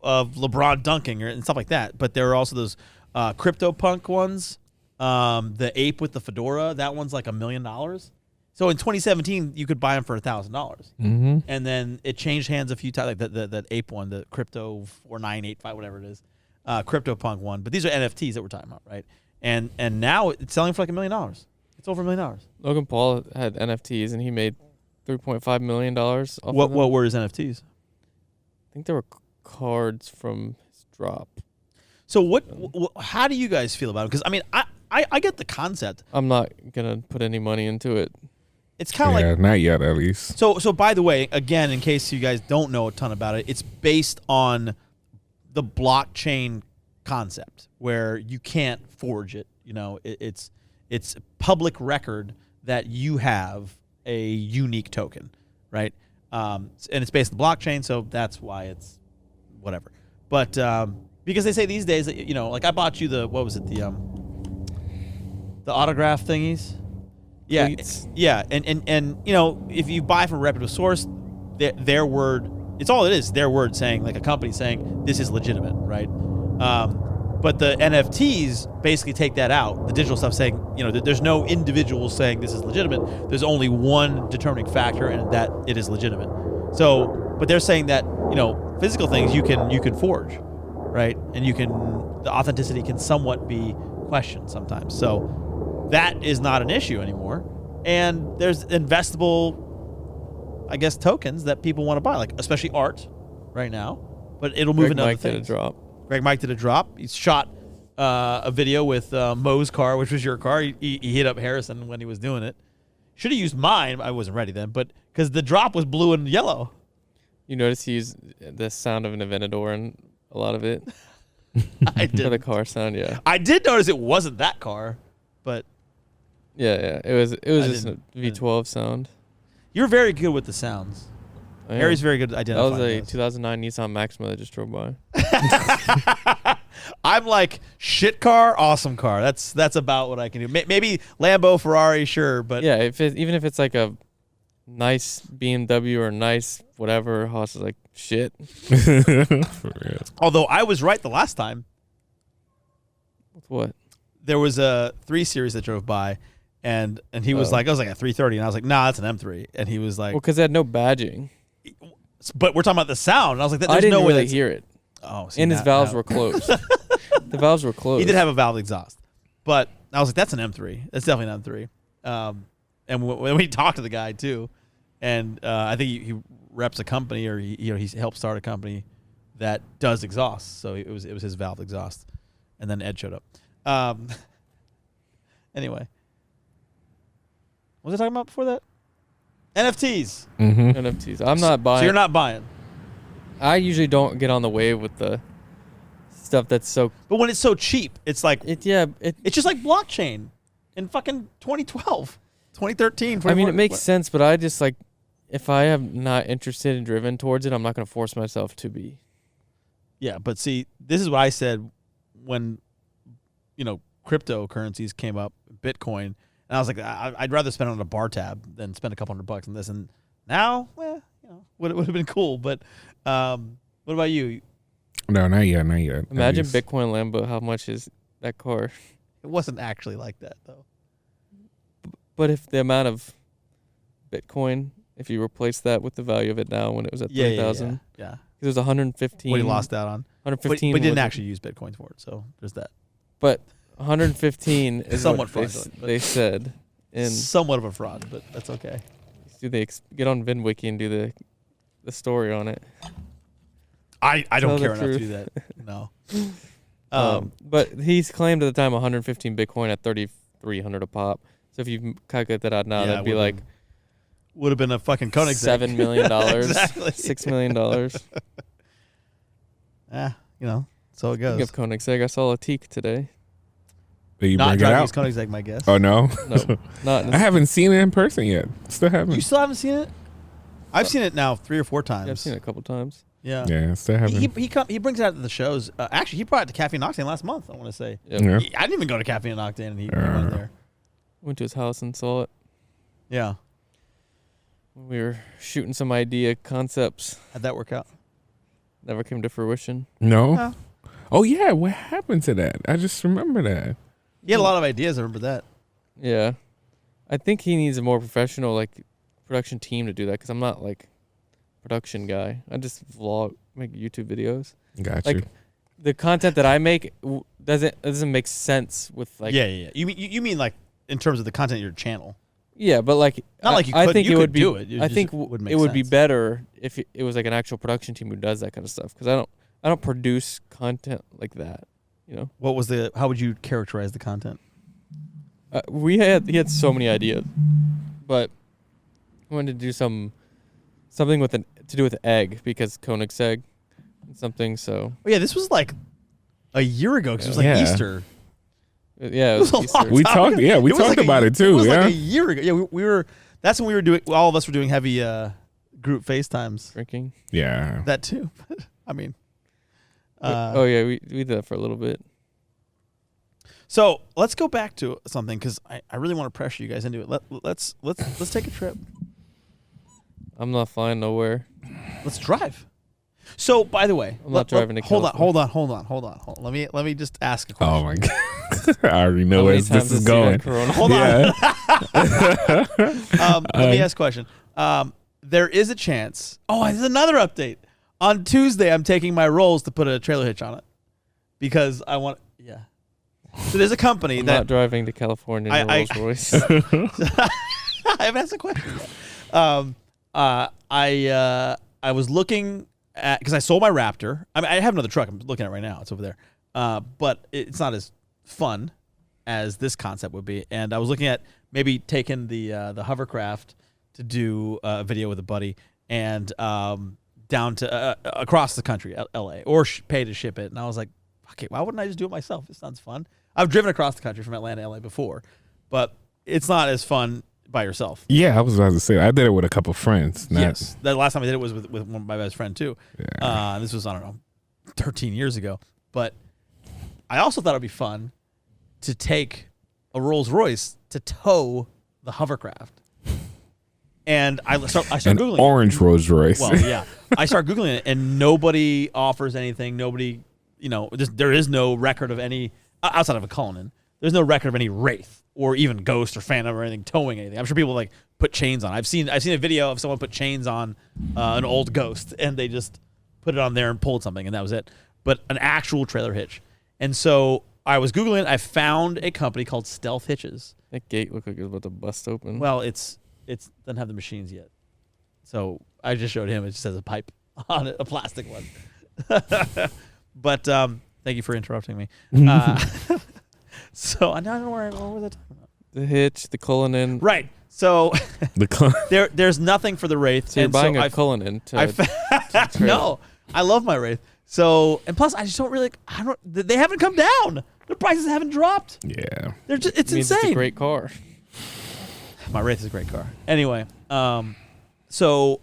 of LeBron dunking and stuff like that. But there are also those CryptoPunk ones. The ape with the fedora, that one's like $1 million. So in 2017, you could buy them for $1,000, and then it changed hands a few times. Like that ape one, the Crypto 4985, whatever it is, CryptoPunk one. But these are NFTs that we're talking about, right? And now it's selling for like $1 million. It's over $1 million. Logan Paul had NFTs and he made $3.5 million off of them. What were his NFTs? I think they were cards from his drop. So how do you guys feel about it? Because I mean, I get the concept. I'm not gonna put any money into it. It's kind of like not yet, at least. So by the way, again, in case you guys don't know a ton about it, it's based on the blockchain concept where you can't forge it. You know, it's public record that you have a unique token, right? And it's based on the blockchain, so that's why it's whatever. But because they say these days that, you know, like I bought you the autograph thingies. Yeah, yeah, and you know, if you buy from a reputable source, their word, it's all it is, their word saying, like a company saying this is legitimate, right? But the NFTs basically take that out. The digital stuff saying, you know, there's no individual saying this is legitimate. There's only one determining factor, and that it is legitimate. So, but they're saying that, you know, physical things you can forge, right? And the authenticity can somewhat be questioned sometimes. So that is not an issue anymore. And there's investable, I guess, tokens that people want to buy, like especially art right now. But it'll move into other things. Did a drop. Greg Mike did a drop. He shot a video with Mo's car, which was your car. He hit up Harrison when he was doing it. Should have used mine. I wasn't ready then, but because the drop was blue and yellow. You notice he used the sound of an Aventador in a lot of it. I did. For the car sound, yeah. I did notice it wasn't that car, but Yeah. It was just a V12 sound. You're very good with the sounds. Harry's very good at That identifying was a those. 2009 Nissan Maxima that just drove by. I'm like, shit car, awesome car. That's about what I can do. Maybe Lambo, Ferrari, sure, but Yeah, even if it's like a nice BMW or nice whatever, Haas is like, shit. For real. although I was right the last time. What? There was a 3 Series that drove by, and he was like, I was like a 330, and I was like, nah, that's an M3, and he was like, Well, because it had no badging. but we're talking about the sound. And I was like, there's I didn't no way really that's hear it. Oh, see, And his valves were closed. The valves were closed. He did have a valve exhaust, but I was like, that's an M3. That's definitely an M3. And when we talked to the guy too, and I think he reps a company, or he helped start a company that does exhaust. So it was his valve exhaust, and then Ed showed up. Anyway, what was I talking about before that? NFTs. Mm-hmm. NFTs. I'm not buying. So you're not buying. I usually don't get on the wave with the stuff that's so. But when it's so cheap, it's like It's just like blockchain in fucking 2012, 2013. I mean, it makes sense, but I just like, if I am not interested and driven towards it, I'm not going to force myself to be. Yeah, but see, this is what I said when, cryptocurrencies came up, Bitcoin, and I was like, I'd rather spend it on a bar tab than spend a couple $100 on this. And now, would have been cool. But what about you? No, not yet. Imagine Bitcoin Lambo. How much is that car? It wasn't actually like that though. But if the amount of Bitcoin, if you replace that with the value of it now, when it was at 3,000, yeah. it was 115. What he lost out on. 115. But he didn't actually use Bitcoins for it, so there's that. But 115 is somewhat what fraudulent, they said. And somewhat of a fraud, but that's okay. do they get on VinWiki and do the story on it? I don't Tell the care enough to truth. do that. No. But he's claimed at the time 115 Bitcoin at 3,300 a pop. So if you calculate that out now, that'd be like would have been a fucking Koenigsegg. $7 million, Exactly. $6 million. So it goes. Speaking of Koenigsegg, I saw a teak today. Did you Not bring it driving out? his Koenigsegg, my guess. Oh no, No, not. I haven't seen it in person yet. Still haven't. You still haven't seen it? I've seen it now 3 or 4 times. Yeah, I've seen it a couple times. Yeah. Yeah, still haven't. He brings it out to the shows. Actually, he brought it to Caffeine and Octane last month, I want to say. Yep. Yeah. I didn't even go to Caffeine and Octane, and he went there. Went to his house and saw it. Yeah. We were shooting some idea concepts. How'd that work out? Never came to fruition. No. No. Oh yeah, what happened to that? I just remember that. He had a lot of ideas. I remember that. Yeah. I think he needs a more professional production team to do that, because I'm not production guy. I just make YouTube videos. Got you. The content that I make doesn't make sense with Yeah. You mean in terms of the content of your channel? Yeah, but Not like you I couldn't- think you it could would be. do it. It I just think wouldn't make it would be sense. better if it was an actual production team who does that kind of stuff. Because I don't produce content like that. How would you characterize the content? He had so many ideas, but I wanted to do something to do with egg, because Koenigsegg and something. So Oh, yeah, this was a year ago, because it was Yeah. Easter. yeah, it was was a Easter. long We time talked. ago. Yeah, we It was talked about it It too. was Yeah. a year ago. Yeah, we were. That's when we were doing. All of us were doing heavy group FaceTimes. Drinking. Yeah. That too. I mean. Oh yeah, we did that for a little bit. So let's go back to something, because I really want to pressure you guys into it. Let's take a trip. I'm not flying nowhere. Let's drive. So, by the way, I'm not driving to hold California. on. Let me just ask a question. Oh my god. I already know How where many this times is has he had going. Corona? Hold on. Yeah. Let me ask a question. There is a chance. Oh, there's another update. On Tuesday, I'm taking my Rolls to put a trailer hitch on it, because I want. Yeah. So there's a company I'm that not driving to California in a I- Rolls Royce. I haven't asked a question yet. I was looking at, because I sold my Raptor. I mean, I have another truck. I'm looking at it right now. It's over there. But it's not as fun as this concept would be. And I was looking at maybe taking the hovercraft to do a video with a buddy and down to across the country, LA, or pay to ship it. And I was like, okay, why wouldn't I just do it myself? This sounds fun. I've driven across the country from Atlanta to LA before, but it's not as fun by yourself. Yeah, I was about to say, I did it with a couple friends. Yes. The last time I did it was with my best friend too. Yeah. This was, I don't know, 13 years ago. But I also thought it'd be fun to take a Rolls Royce to tow the hovercraft. And I start Googling orange Rolls Royce. Well, yeah. I start Googling it, and nobody offers anything. Nobody, there is no record of any, outside of a Cullinan, there's no record of any Wraith or even Ghost or Phantom or anything towing anything. I'm sure people like put chains on. I've seen a video of someone put chains on an old Ghost, and they just put it on there and pulled something, and that was it. But an actual trailer hitch. And so I was Googling it. I found a company called Stealth Hitches. That gate looked like it was about to bust open. Well, it doesn't have the machines yet. So I just showed him. It just has a pipe on it, a plastic one. But thank you for interrupting me. So I don't know what was I talking about? The hitch, the Cullinan. Right. So there's nothing for the Wraith. So you're buying a Cullinan. No, I love my Wraith. So, and plus I just don't really, they haven't come down. The prices haven't dropped. Yeah. It's insane. It's a great car. My Wraith is a great car. Anyway, so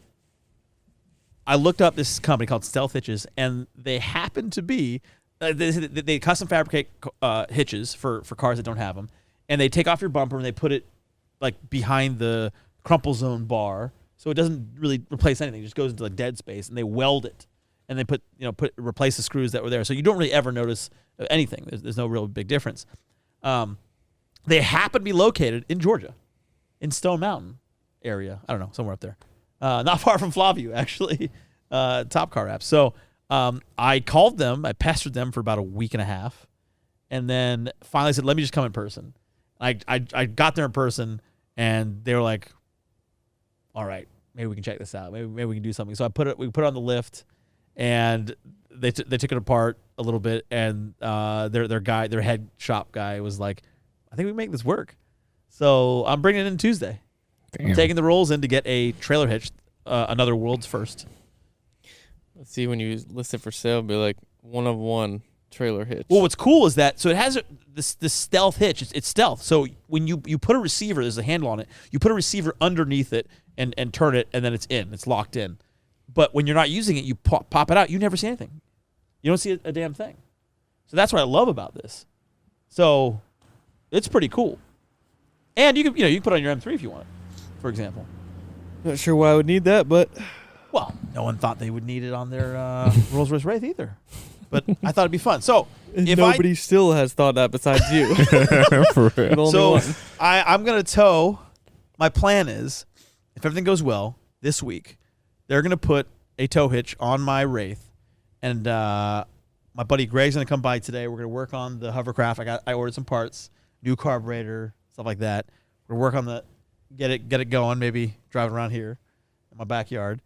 I looked up this company called Stealth Hitches, and they happen to be they custom fabricate hitches for cars that don't have them, and they take off your bumper and they put it like behind the crumple zone bar, so it doesn't really replace anything. It just goes into like dead space, and they weld it, and they replace the screws that were there, so you don't really ever notice anything. There's no real big difference. They happen to be located in Georgia, in Stone Mountain area. I don't know, somewhere up there. Not far from Flavio, actually. Top Car Apps. So I called them. I pestered them for about a week and a half. And then finally said, let me just come in person. I got there in person, and they were like, all right, maybe we can check this out. Maybe we can do something. So we put it on the lift, and they took it apart a little bit, and their head shop guy was like, I think we can make this work. So I'm bringing it in Tuesday. Damn. I'm taking the rolls in to get a trailer hitch, another world's first. Let's see, when you list it for sale, be like 1 of 1 trailer hitch. Well, what's cool is that, so it has this stealth hitch. It's stealth. So when you put a receiver, there's a handle on it. You put a receiver underneath it and turn it, and then it's in. It's locked in. But when you're not using it, you pop it out. You never see anything. You don't see a damn thing. So that's what I love about this. So it's pretty cool. And you can put it on your M3 if you want it, for example. Not sure why I would need that, but well, no one thought they would need it on their Rolls Royce Wraith either. But I thought it'd be fun. So if nobody still has thought that besides you. For real. So I'm gonna tow. My plan is, if everything goes well this week, they're gonna put a tow hitch on my Wraith, and my buddy Greg's gonna come by today. We're gonna work on the hovercraft. I ordered some parts, new carburetor, stuff like that. We're gonna work on get it going. Maybe drive it around here in my backyard.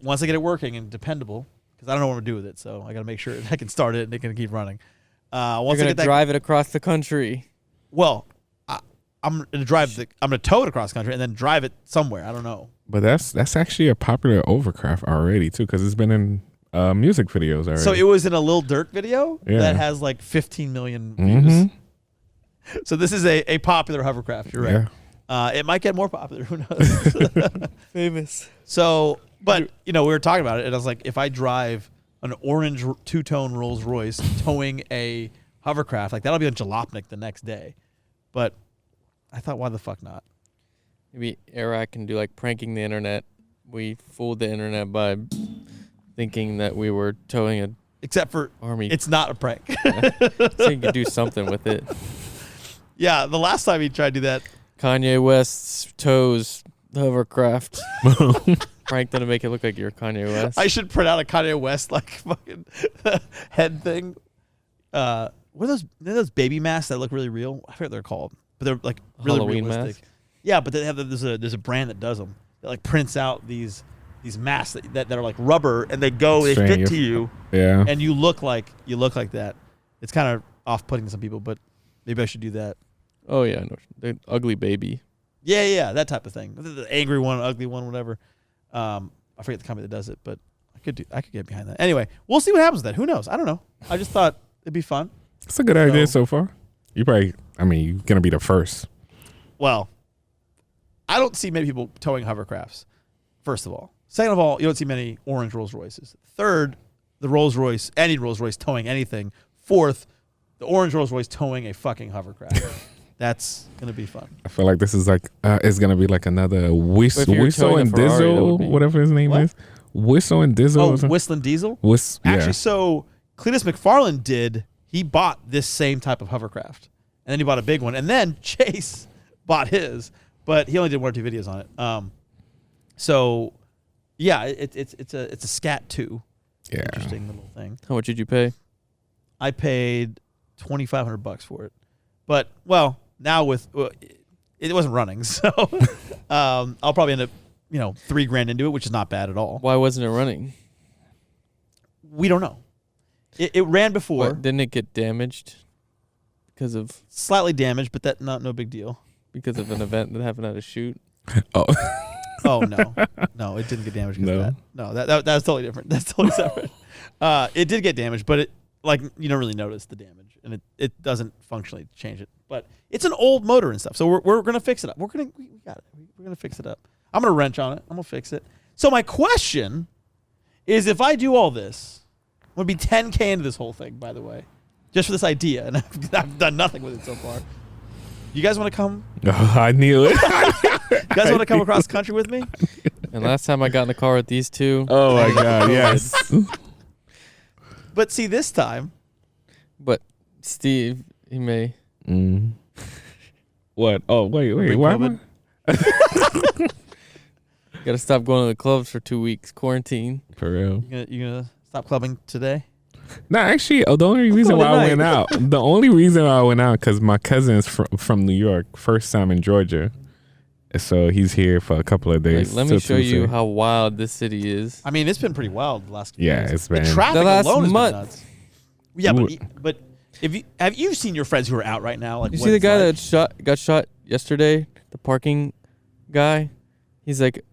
Once I get it working and dependable, because I don't know what to do with it, so I got to make sure I can start it and it can keep running. Once you're gonna drive it across the country. Well, I'm gonna tow it across the country and then drive it somewhere. I don't know. But that's actually a popular overcraft already too, because it's been in music videos already. So it was in a Lil Durk video that has like 15 million views. So this is a popular hovercraft. You're right. Yeah. It might get more popular. Who knows? Famous. So, but we were talking about it, and I was like, if I drive an orange two-tone Rolls Royce towing a hovercraft, like that'll be on Jalopnik the next day. But I thought, why the fuck not? Maybe Eric can do like pranking the internet. We fooled the internet by thinking that we were towing a except for army. It's not a prank. So you could do something with it. Yeah, the last time he tried to do that, Kanye West tows the hovercraft. Pranked them to make it look like you're Kanye West. I should print out a Kanye West like fucking head thing. What are those baby masks that look really real? I forget what they're called, but they're like really Halloween realistic. mask? Yeah, but they have there's a brand that does them. That like prints out these masks that are like rubber, and they fit to you. Yeah. And you look like that. It's kind of off-putting to some people, but maybe I should do that. Oh yeah, no, the ugly baby. Yeah, that type of thing. The angry one, ugly one, whatever. I forget the company that does it, but I could get behind that. Anyway, we'll see what happens with that. Who knows? I don't know. I just thought it'd be fun. It's a good idea so far. You're going to be the first. Well, I don't see many people towing hovercrafts, first of all. Second of all, you don't see many orange Rolls Royces. Third, the Rolls Royce, any Rolls Royce towing anything. Fourth, the orange Rolls Royce towing a fucking hovercraft. That's going to be fun. I feel like this is like, it's going to be like another Whistle and Ferrari, Dizzle, whatever his name is. Whistle and Dizzle. Oh, Whistling Diesel? Yeah. Actually, so Cletus McFarland he bought this same type of hovercraft. And then he bought a big one. And then Chase bought his, but he only did 1 or 2 videos on it. So, yeah, it's a Scat 2. Yeah. Interesting little thing. How much did you pay? I paid $2,500 for it. But, well, now it wasn't running. So I'll probably end up, $3,000 into it, which is not bad at all. Why wasn't it running? We don't know. It ran before. What, didn't it get damaged because of slightly damaged, but that no big deal. Because of an event that happened at a shoot? Oh. Oh no, it didn't get damaged because of that. No, that was totally different. That's totally separate. It did get damaged, but you don't really notice the damage, and it doesn't functionally change it. But it's an old motor and stuff, so we're gonna fix it up. We got it. We're gonna fix it up. I'm gonna wrench on it. I'm gonna fix it. So my question is, if I do all this, I'm gonna be $10,000 into this whole thing, by the way, just for this idea, and I've done nothing with it so far. You guys want to come? Oh, I knew it. You guys want to come across the country with me? And last time I got in the car with these two. Oh my God! Yes. But see, this time. But Steve, he may. What? Oh wait. What? Got to stop going to the clubs for 2 weeks. Quarantine. For real. You gonna stop clubbing today? No, actually, the only reason why I went out, because my cousin's from New York, first time in Georgia, so he's here for a couple of days. Let me show you how wild this city is. I mean, it's been pretty wild the last few days. It's been. The traffic alone has been nuts. Yeah, Ooh. but have you seen your friends who are out right now? Like, you see the guy that got shot yesterday? The parking guy. He's like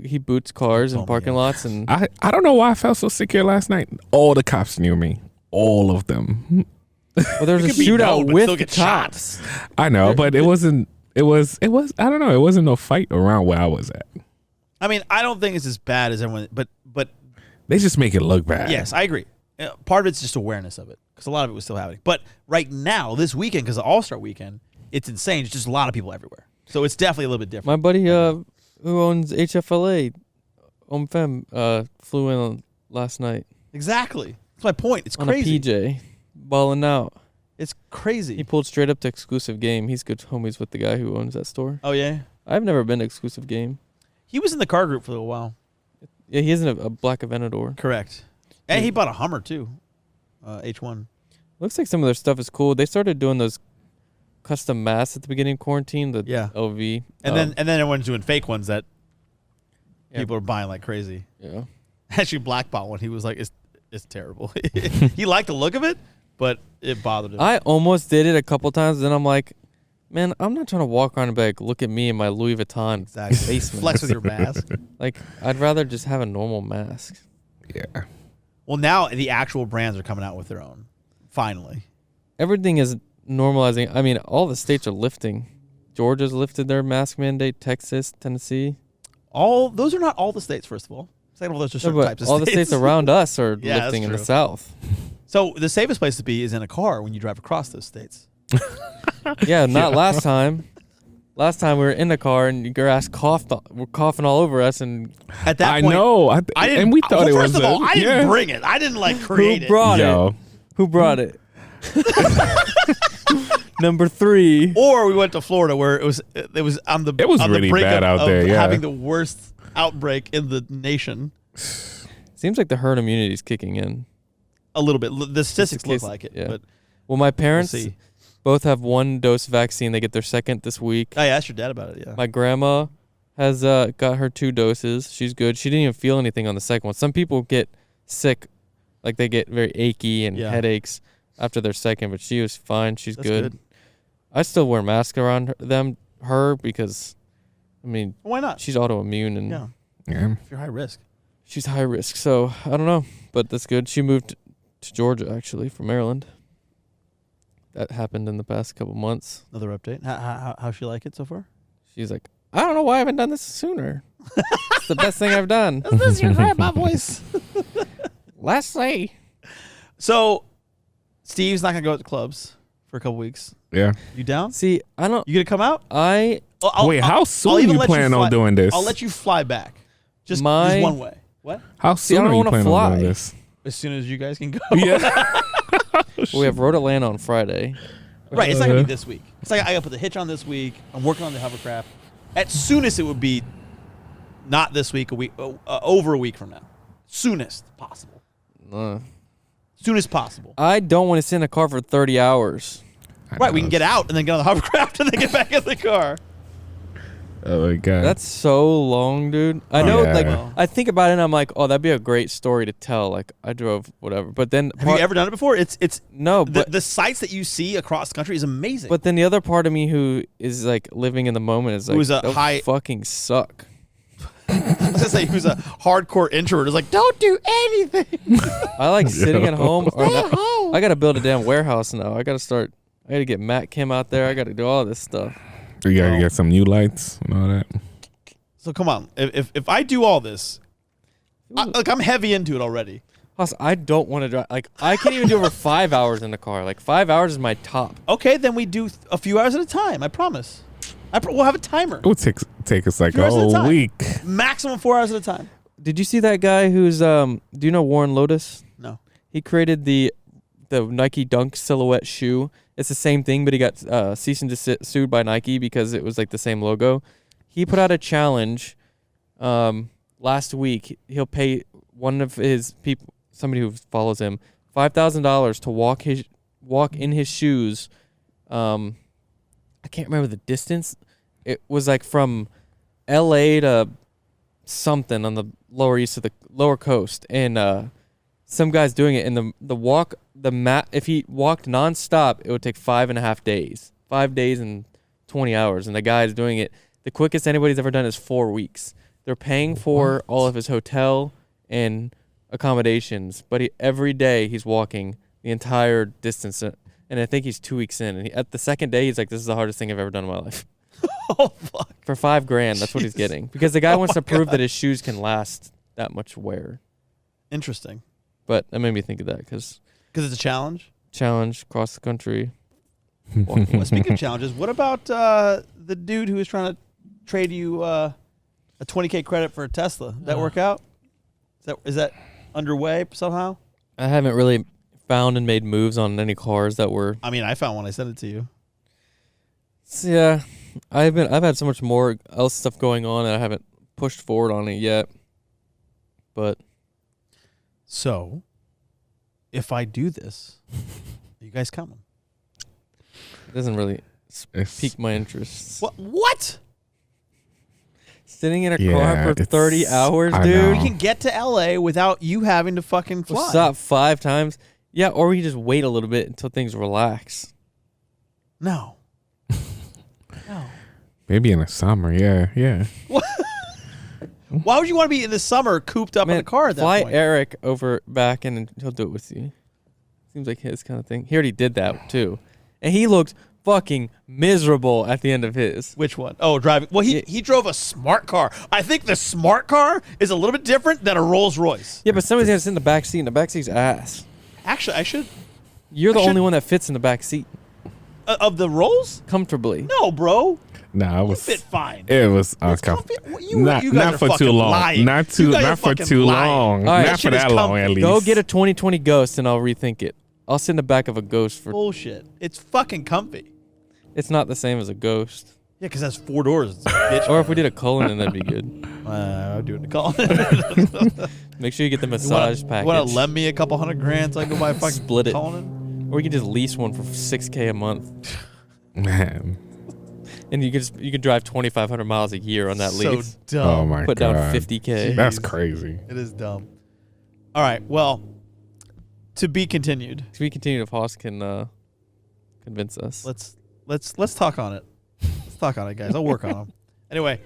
he boots cars in parking lots, and I don't know why I felt so secure last night. All the cops knew me, all of them. Well, there was a shootout with the cops. I know, but it wasn't. It was. I don't know. It wasn't no fight around where I was at. I mean, I don't think it's as bad as everyone, but they just make it look bad. Yes, I agree. Part of it's just awareness of it, because a lot of it was still happening. But right now, this weekend, because the All-Star weekend, it's insane. It's just a lot of people everywhere, so it's definitely a little bit different. My buddy, who owns HFLA, flew in last night. Exactly. That's my point. It's on crazy. A PJ, balling out. It's crazy. He pulled straight up to Exclusive Game. He's good homies with the guy who owns that store. Oh, yeah? I've never been to Exclusive Game. He was in the car group for a little while. Yeah, he has a black Aventador. Correct. And he bought a Hummer, too. H1. Looks like some of their stuff is cool. They started doing those custom masks at the beginning of quarantine, the LV. And then everyone's doing fake ones that people are buying like crazy. Yeah. Actually, Black bought one. He was like, it's terrible. He liked the look of it, but it bothered him. I almost did it a couple times, then I'm like, man, I'm not trying to walk around and be like, look at me in my Louis Vuitton basement. Flex with your mask. Like, I'd rather just have a normal mask. Yeah. Well, now the actual brands are coming out with their own. Finally. Everything is normalizing. I mean, all the states are lifting. Georgia's lifted their mask mandate. Texas, Tennessee. Those are not all the states, first of all. Second of all, those are certain types of states. All the states around us are lifting in the South. So the safest place to be is in a car when you drive across those states. Yeah, not last time. Last time we were in the car and your ass were coughing all over us, and at that point, I know. I didn't, and we thought it was. First of all, I didn't bring it. I didn't create it. Who brought it? Who brought it? Number 3. Or we went to Florida where it was on the. It was on really the brink bad out there. Yeah, having the worst outbreak in the nation. Seems like the herd immunity is kicking in. A little bit. The statistics look like it. Yeah. But well, my parents both have 1 dose vaccine. They get their second this week. I asked your dad about it. Yeah. My grandma has got her 2 doses. She's good. She didn't even feel anything on the second one. Some people get sick, like they get very achy and headaches after their second, but she was fine. She's good. I still wear masks around her because I mean, Why not? she's autoimmune and Yeah. If you're high risk. she's high risk. So I don't know, but that's good. She moved to Georgia actually from Maryland. That happened in the past couple months. Another update. How's she like it so far? She's like, I don't know why I haven't done this sooner. It's the best thing I've done. Is this your grandma voice? Leslie. So, Steve's not gonna go to the clubs for a couple weeks. Yeah. You down? See, I don't. You gonna come out? I Wait, how soon you plan on doing this? I'll let you fly back. Just My- one way. What? How I soon don't are you wanna planning fly. on doing this? As soon as you guys can go. Yeah. we have Road Atlanta on Friday. Right. It's not gonna be this week. It's like I gotta put the hitch on this week. I'm working on the hovercraft. At soonest, it would be not this week. A week over a week from now. Soonest possible. Soonest possible. I don't want to sit in a car for 30 hours. Right. We can get out and then get on the hovercraft and then get back in the car. Oh my god. That's so long, dude. I know, Yeah. like, I think about it and I'm like, oh, that'd be a great story to tell. Like, I drove whatever. But then. Have you ever done it before? It's No, but. the sights that you see across the country is amazing. But then the other part of me who is, like, living in the moment is like, Who's a "That'll high- fucking suck. I was gonna say who's a hardcore introvert is like, don't do anything. I like sitting at home. Or Stay at home. I got to build a damn warehouse now. I got to get Matt Kim out there. I got to do all this stuff. You gotta get some new lights and all that. So come on, if I do all this, I'm heavy into it already. Plus, I don't want to drive. Like, I can't even do over 5 hours in the car. Like, 5 hours is my top. Okay, then we do a few hours at a time. I promise. We'll have a timer. It would take us like Few a hours at a whole time. week. Maximum 4 hours at a time. Did you see that guy who's do you know Warren Lotus? No. He created the Nike Dunk silhouette shoe. It's the same thing, but he got cease and desist sued by Nike because it was like the same logo. He put out a challenge last week. He'll pay one of his people, somebody who follows him, $5,000 to walk in his shoes. I can't remember the distance. It was like from L.A. to something on the lower east of the lower coast, and some guy's doing it. And if he walked nonstop, it would take 5.5 days. 5 days and 20 hours, and the guy's doing it. The quickest anybody's ever done is 4 weeks. They're paying for all of his hotel and accommodations, but every day he's walking the entire distance. And I think he's 2 weeks in. And at the second day, he's like, this is the hardest thing I've ever done in my life. Oh, fuck. For $5,000, that's what he's getting. Because the guy wants to prove that his shoes can last that much wear. Interesting. But that made me think of that because it's a challenge? challenge across the country. Walking. Well, speaking of challenges, what about the dude who was trying to trade you a 20K credit for a Tesla? Did that work out? Is that underway somehow? I haven't really found and made moves on any cars that were. I mean, I found one. I sent it to you. Yeah, I've had so much more else stuff going on that I haven't pushed forward on it yet. But So, if I do this, are you guys coming? it doesn't really pique my interests. What? Sitting in a Yeah, car for 30 hours, I dude. know. We can get to LA without you having to fucking fly. We'll stop 5 times. Yeah, or we can just wait a little bit until things relax. No. No. Maybe in the summer. Yeah. Why would you want to be in the summer cooped up in a car at that fly point? Eric over back and he'll do it with you. Seems like his kind of thing. He already did that too. And he looked fucking miserable at the end of his. Which one? Oh, driving. Well, he drove a smart car. I think the smart car is a little bit different than a Rolls Royce. Yeah, but somebody's going to sit in the back seat, and the back seat's ass. Actually, I should. You're the only one that fits in the back seat Of the Rolls? comfortably. No, bro. Nah, it You was fit fine. it was It's uncomfortable. comfy. You Not guys are for too fucking long. lying. Not You guys are for fucking too lying. long. All right, Not for shit is that long comfy. at least. Go get a 2020 Ghost, and I'll rethink it. I'll sit in the back of a Ghost for. Bullshit. It's fucking comfy. It's not the same as a Ghost. Yeah, because that's 4 doors. It's a bitch. Or if we did a Cullinan, that'd be good. I'll do it in the call. Make sure you get the massage package. Want to lend me a couple $100,000 so I can go buy a fucking Split it. Cullinan? Or you can just lease one for $6,000 a month, Man. and you can drive 2,500 miles a year on that So lease. dumb. Oh my Put god. down $50,000. That's crazy. It is dumb. All right. Well, to be continued. If we continue, if Haas can convince us. Let's talk on it. Let's talk on it, guys. I'll work on them. Anyway,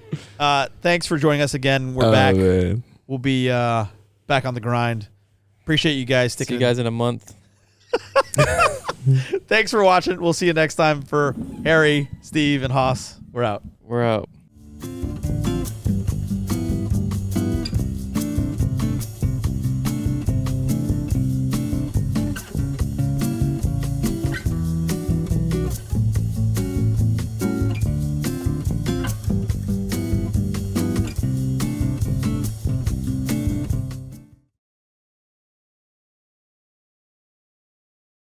thanks for joining us again. We're back. Man. We'll be back on the grind. Appreciate you guys sticking. See you guys in a month. Thanks for watching. We'll see you next time. For Harry, Steve, and Haas, we're out. We're out.